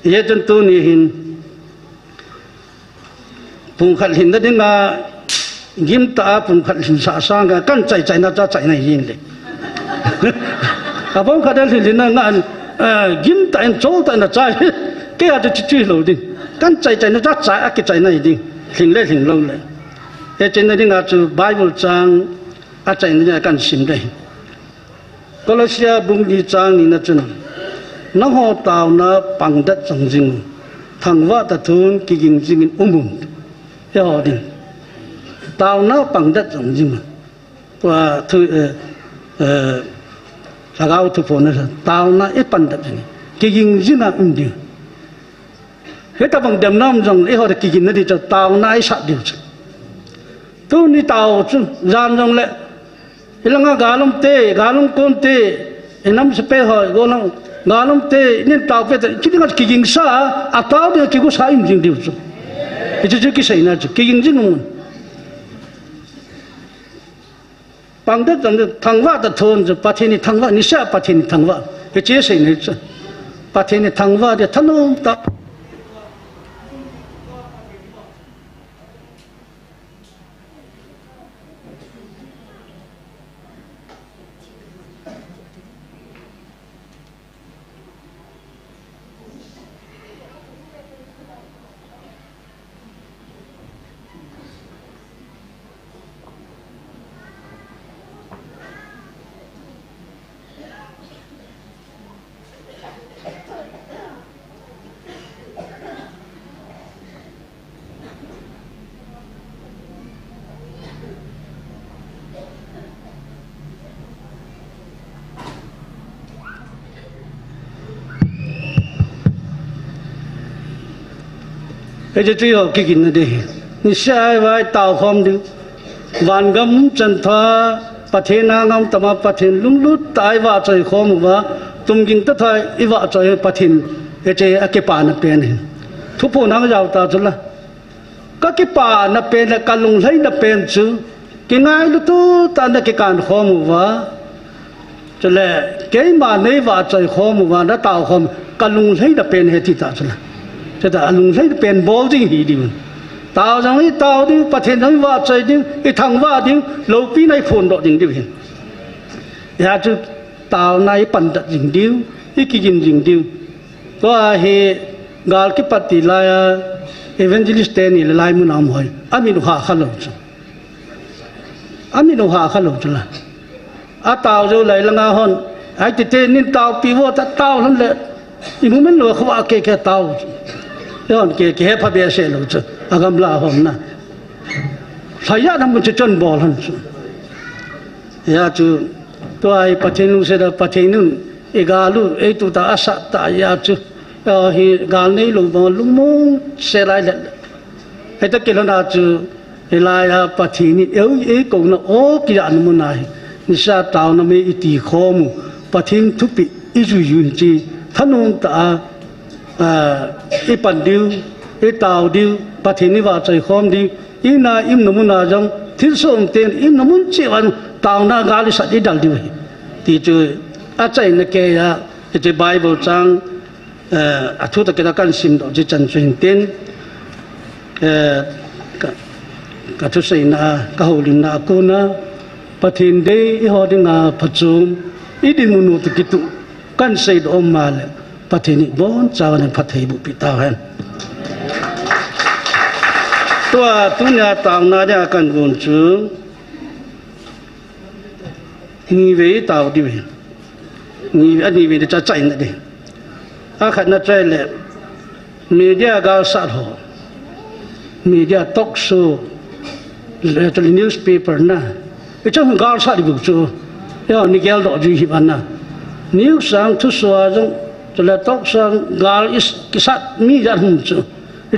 ye chen tu ni hin pung khat hin da ding gim ta pung khat hin sa sang ga kan chai na cha chai nai yin le abong khat hin na ngan gim tại chỗ tại là trái cái là chỉ lâu đi căn trái nó rất trái cái trái này đi hình lâu lại cái trên này đi ngã chú Bible trang trái này căn sim đây Colosia bung đi trang này là chân nó họ tạo nó bằng đất trồng rừng thằng vợ ta thôn kỳ kinh bùn cái họ đi tạo nó bằng đất trồng rừng và thôi là gạo thực phẩm này tạo nó ít bằng đất rừng kỳ kinh là đi hết ta bằng đầm nam rằng ấy họ kỳ kinh nó đi cho tạo nó ít sạch điều tôi đi tạo chứ gian rằng lẽ ilang galom te galom kon te enam sepe hoy golong galom te nin tau pe chi dinga ki ging sa a tau de ki go sa im jing diu chu e ki sai na chu ki ging jing mun pang de thang wa da thon chu pathini thang wa ni sa pathini thang wa e che sai ne chu pathini thang wa de thanom ta cái chuyện họ cái kinh này ni sai vai tàu không được vạn gấm chân tha pathen ngam tama pathen lung lut tai va chơi không và tum kinh tất thai i va chơi pathen cái chơi cái pa na pen thu phụ năng giàu ta chứ là cái pa na pen là cả lung lấy na pen chứ cái ngay lúc tu ta là cái càn không và cho là cái mà này va chơi không và đã tàu không cả lung lấy na pen hết thì ta chứ là cho ta lung lấy pen ball đi hi đi tao rằng đi tao đi bắt hiện nói vợ chơi đi cái thằng vợ đi lâu pi này phun độ dính đi hiện ya chứ tao này bận đặt dính điêu cái dính điêu có hệ gal cái bắt tỷ lại evangelist này lại muốn làm hỏi amin hoa khăn lâu chứ amin hoa khăn lâu chứ là tao rồi lại là ngao hơn ai thì tên nên tao pi vô tao hơn lệ thì muốn mình lừa không cái tao yon cái pháp bia xe lâu chứ agam la hôm na saya nam muốn chân bò hơn chứ ya chứ tôi pathen lu sẽ pathen nu egalu ấy tụi ta asa ta ya chứ hi gal này lu bò lu mong xe lại lệ hay ta kêu là chứ lại pathen ni ấy cũng nó ô kia anh muốn này ni sa tao nó mới ít khom pathen thúc bị ít rồi chứ thân ông ta ít bản điêu ít tàu điêu bắt hiện vào trời khom điêu ít na im nấm na trong thiên sông tiền im nấm chỉ vào tàu na gali sát đi đal điêu thì chứ chạy na cái cái Bible trang thu ta cái căn sim đó chỉ chân truyền tiền cả thứ xây na cả hồ linh na cô na bắt hiện đây họ đi ngà phát trung ít đi muốn tu kitu căn xây đó mà pateni bon chawan pathei bu pita hen tua tunya tang na ja kan gun chu ni ve tao di ni ve cha chai na de a khat na chai le media ga sa ho media talk show le to newspaper na e chang ga sa di bu chu yo ni gel do ji hi ban na news sang thu so jong cho là tóc sang gal is cái sát mi ra hùng chứ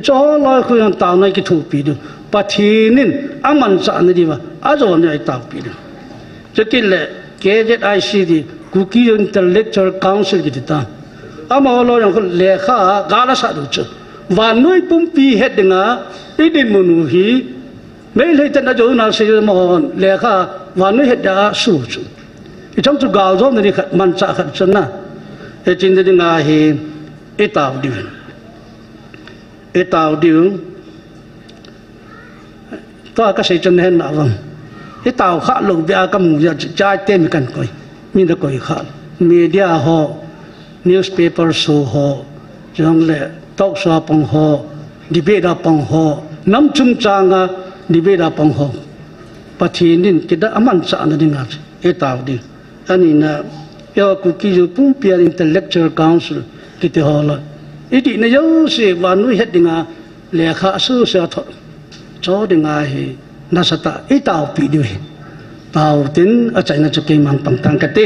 cho lo khơi hàng tàu này cái thủ pi được bắt thì nên ăn mặn sẵn đi mà ở chỗ này tàu pi được cho cái lệ KZIC thì Cookie Intellectual Council cái ta mà lo rằng con lệ khá gala sát được chứ và nuôi pum pi hết đừng á đi đến mùa hí mấy lấy tên đã chỗ nào xây mà lệ khá và nuôi hết đã sụt chứ trong chỗ gal rồi này mặn sẵn khẩn chân na cái chuyện đó là hi tàu điều tôi có xây chân hen nào không cái tàu khác lồng bia cầm giờ trái tên mình cần coi mình đã coi khác media họ newspaper show ho jong le talk show pong ho debate pong ho nam chung changa debate pong ho patinin kita aman sa na dinga etaw di ani na yo ku ki ju pung pia intellectual council kiti ho la idi na yo se wa nu het dinga le kha su sa tho cho dinga hi na sata etaw pi di tao tin a chai na chu ke mang pang tang ka te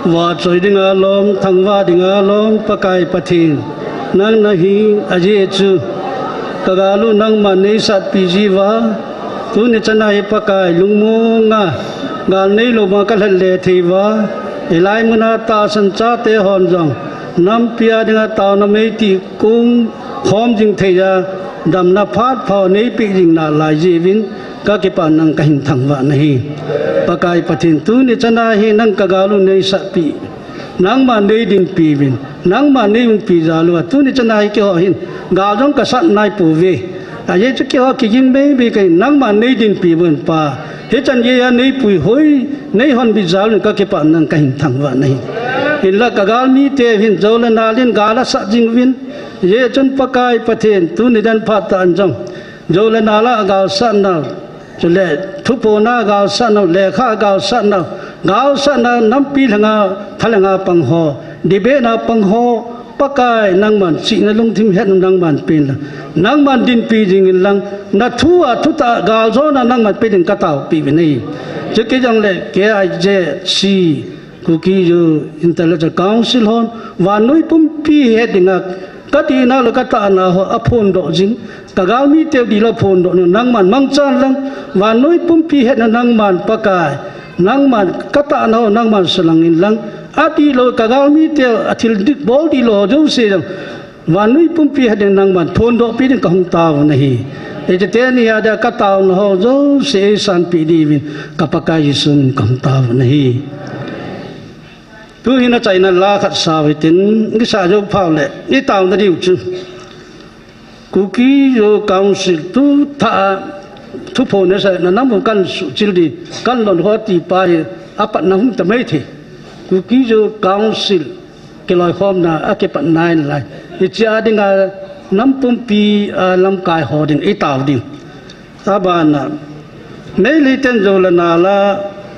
và trôi đi ngã lom thằng va đi ngã lom pakai pathin nang nahi aje chu kagalu nang mani sat piji va tu ni chanai pakai lungmo nga gal nei lo ma kal le thi va elai muna ta san cha te hon jong nam pia dinga ta na mei ti kung khom jing thei ya dam na phat phao nei pi jing na lai ji vin ka ke pa nang ka hin thang wa nahi pakai pathin tu ni chana hi nang kagalu nei sa pi nang ma nei din pi vin nang ma nei pi za lu tu ni chana hi ke ho hin ga jong ka sat nai pu ve a ye chu ke ho ki jing be be kai nang ma nei din pi bun pa he chan ye ya nei pui hoi nei hon bi za lu ka ke pa nang ka hin thang wa nahi in la kagal mi te hin zo la na lin ga la sa jing vin ye chun pakai pathin tu ni dan phat tan jong zo la na la ga sa na cho lệ thu po na gạo san nào lệ kha gạo san nào năm pi là ngà bằng hồ đi bé na bằng hồ pakai nang man si na lung thim het nang man pin la nang man din pi jing lang na thu ta gạo zo na nang man pi din ka tao pi nei chứ cái dòng lệ cái ai je si ku ki ju intellectual council hon và noi pum pi het ding cái gì nào là cái ta nào họ áp phun độ dính cả gạo mi tiêu đi là phun độ năng màn mang chan lăng và nói pum pi hết là năng màn pakai năng màn cái ta nào năng màn selang lăng đi lo cả gạo mi tiêu thil bol đi lo dấu xe rằng và nói pum pi hết là năng màn phun độ pi đến cả hông tao này để cho thế này ada cái tao nó dấu xe san pi đi vin cả pakai sun cả hông tao này tu hi na chai na la khat sa vi tin ngi sa jo phao le ni taw na diu chu ku ki jo council tu tha thu pho ne sa na nam kan su chil di kan lon ho ti pa hi apat na hum ta mai thi ku ki jo council ke loi khom na a ke pat nai lai ni cha dinga nam pum pi lam kai ho ding i taw ding ta ba na nei li ten jo la na la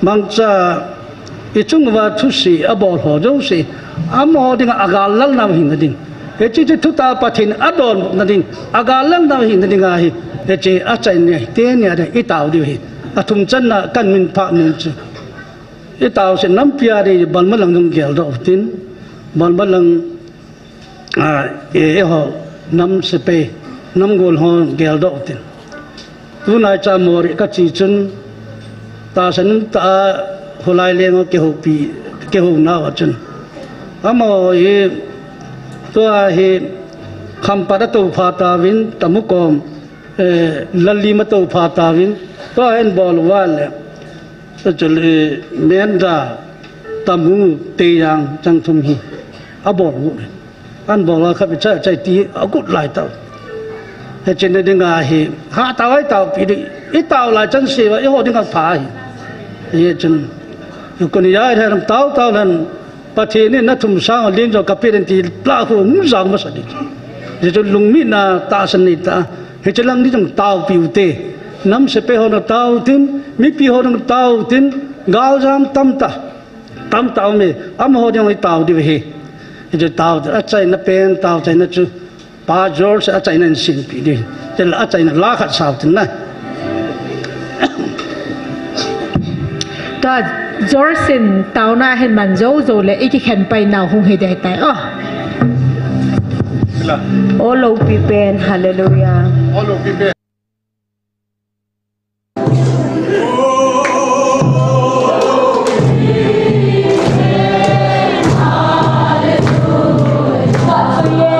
mang cha chung và thu sĩ ở bờ hồ dấu sĩ amo dengan agal lang nam hin ding he chi thu ta pathin adon na ding agal lang nam hin ding a hi he chi a chai ne te ne da i taw di hi a thum chan na kan min pha min chu i taw se nam pia de bal ma lang dong gel do tin bal ma lang e ho nam se pe nam gol ho gel do tin tu nai cha mori ka chi chun ta san ta holai leng ke ho pi ke ho na wa chun amo ye to he kham pa da to pha ta win tamukom lalli ma to pha ta win to en bol wa le to chul men da tamu te yang chang thum hi a bol wu an bol la kha bi cha chai ti a gut lai ta he chen de nga he ha ta ai ta pi di i ta la chan se wa i ho ding ka pha hi ye chun còn giờ thì làm tao lần bắt thì nên nó thùng sang liên cho cặp bên thì la hồ muốn giàu mà sao đi giờ cho lùng mi na ta sinh này ta thì cho lăng đi trong tao biểu tê nắm sẽ pe hồ nó tao tin mi pi hồ nó tao tin gạo jam tam tao mày hồ trong cái tao đi về thì cho tao ở chạy nó pen tao chạy nó chứ ba George ở chạy nó xin pi đi cho là ở chạy nó lá khát sao tin này ta Jorsin tao na hen man zo le iki khen pai nào hung he dai tai all of people hallelujah all of people Sorry,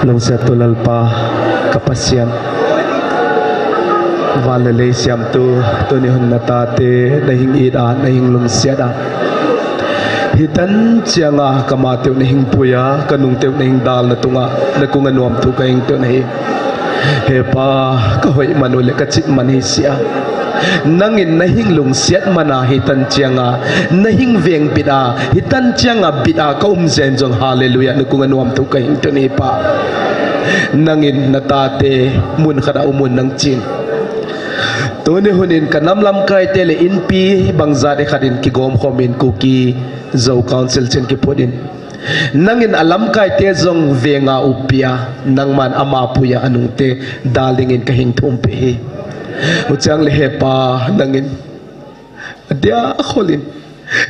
lung se tulal pa kapasyan valale siam tu ni hun nata te na hing ida na hing lung sia da hitan chianga kama te na hing puya kanung te na hing dal na tunga na kung anuam tu ka hing tu na hi he pa ka hoi manule ka chit man hi sia nangin nahing lung siat mana hitan chianga nahing veng bida hitan chianga bida ka zen jong hallelujah na kung anuam tu ka hing tu ni pa nangin natate mun khada umun nang chin to ne hunin kanam lam kai tele in pi bangza de khadin ki gom khomin ku ki zo council chen ki podin nangin alam kai te zong venga upia nangman ama puya anung te dalingin ka hing thum pe hi uchang le pa nangin dia kholin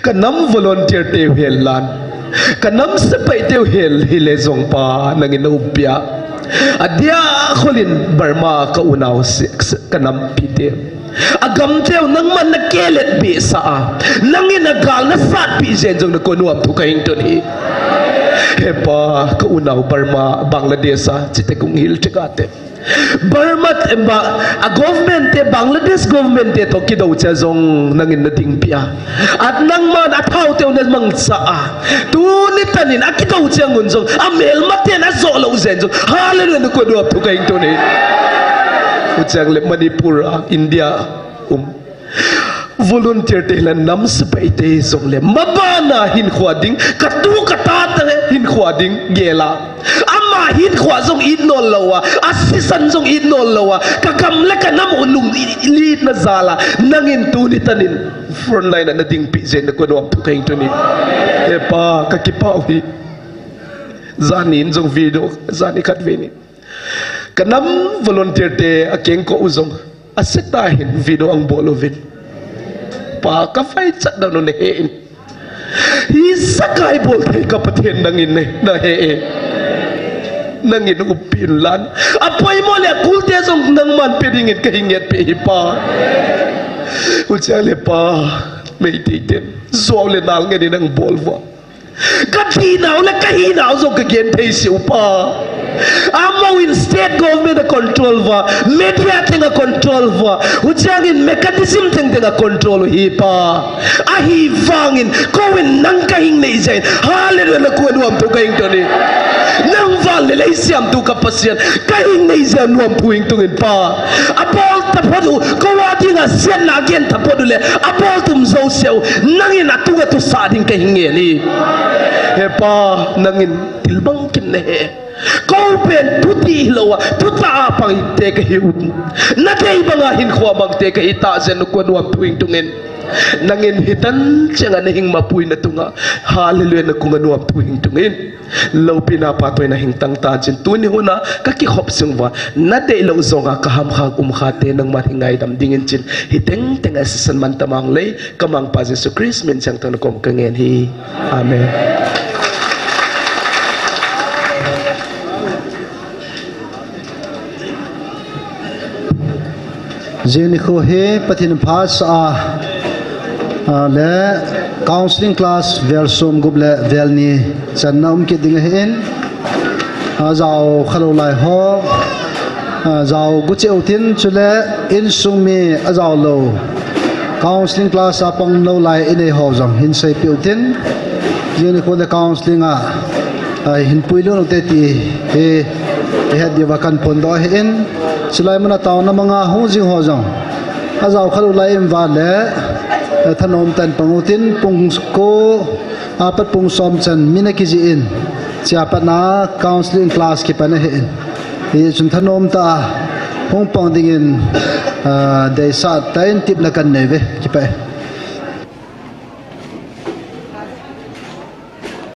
kanam volunteer te helan kanam sepai te hel hile zong pa nangin upia adia kholin Burma ka unaw kanam pite agam teo nang man na kelet bi sa nangin agal na sat pi zen jong na konuam tu ka hing ton hi hepa ka unaw Burma Bangladesh chite kung hil tikate Burma emba a government te Bangladesh government te to kido cha zong nangin na ting pia at nang man athau teo na mang sa tu ni tanin akido cha ngun zong amel mate na zo lo zen jong hallelujah na konuam tu ka hing ton hi uchang le Manipur India volunteer te lan nam sepai te zong le mabana hin khwading katu kata te hin khwading gela ama hin khwa zong in no lawa asisan zong in no lawa kakam le kanam ulung lit na zala nangin tu ni tanin front line na ding pi zen ko do tu kaing tu ni e pa kakipawi zanin zong video zani khat veni kanam volunteer te akeng ko uzong asetahin video ang bolovin pa ka fight sa daw no nehin isakay bol kay kapatid nangin na hee nangin upin lan apoy mo le kulte zong nang man pedingit kahinget pe pa uchale pa may titem so le nal ngani nang bolwa kahinaw na kahinaw zong kagyan tayo siya pa amo in state government a control va media ting a control va ujangin mechanism ting a control hipa ahi vangin kowin nang kahing na izain hallelujah na kuwan wam to kahing to ni nang val nila isyam to kapasyan kahing na izain wam puwing tungin pa apol tapodu kawati nga siyan na agyan tapodu le apol tumzaw siyaw nangin atunga to sading kahing ni hepa nangin tilbang kinnehe kau pen tuti lawa tuta apang te ka hiun na tay banga hin khwa bang te ka ita zen ko nuam tuing tungin nangin hitan chenga nahing mapuy na tunga hallelujah na kunga nuam tuing tungin law pinapatoy na hing tang tajin tuni huna kakihop sungwa na day law zonga kaham khag umkhate nang mathingay dam dingin chin hiteng tenga sisan man tamang lay kamang pa Jesu Christ min sang tan kom kangen hi amen Jeni ko he patin phas le counseling class versum guble velni channa ki ding hen zao khalo lai ho zao guche utin chule in sumi azao lo counseling class apang no lai in ho jang hin sai pi utin jeni ko le counseling hin puilo no te ti he he diwa kan pondo hen silai mana taw na mga hujing hojang azaw khalu lai em wa le thanom tan pangutin pung ko apat pung som chan minaki ji in chiapa na counseling class ki pana he hi chun thanom ta pung pang dingin dei sa tain tip na kan neve ki pa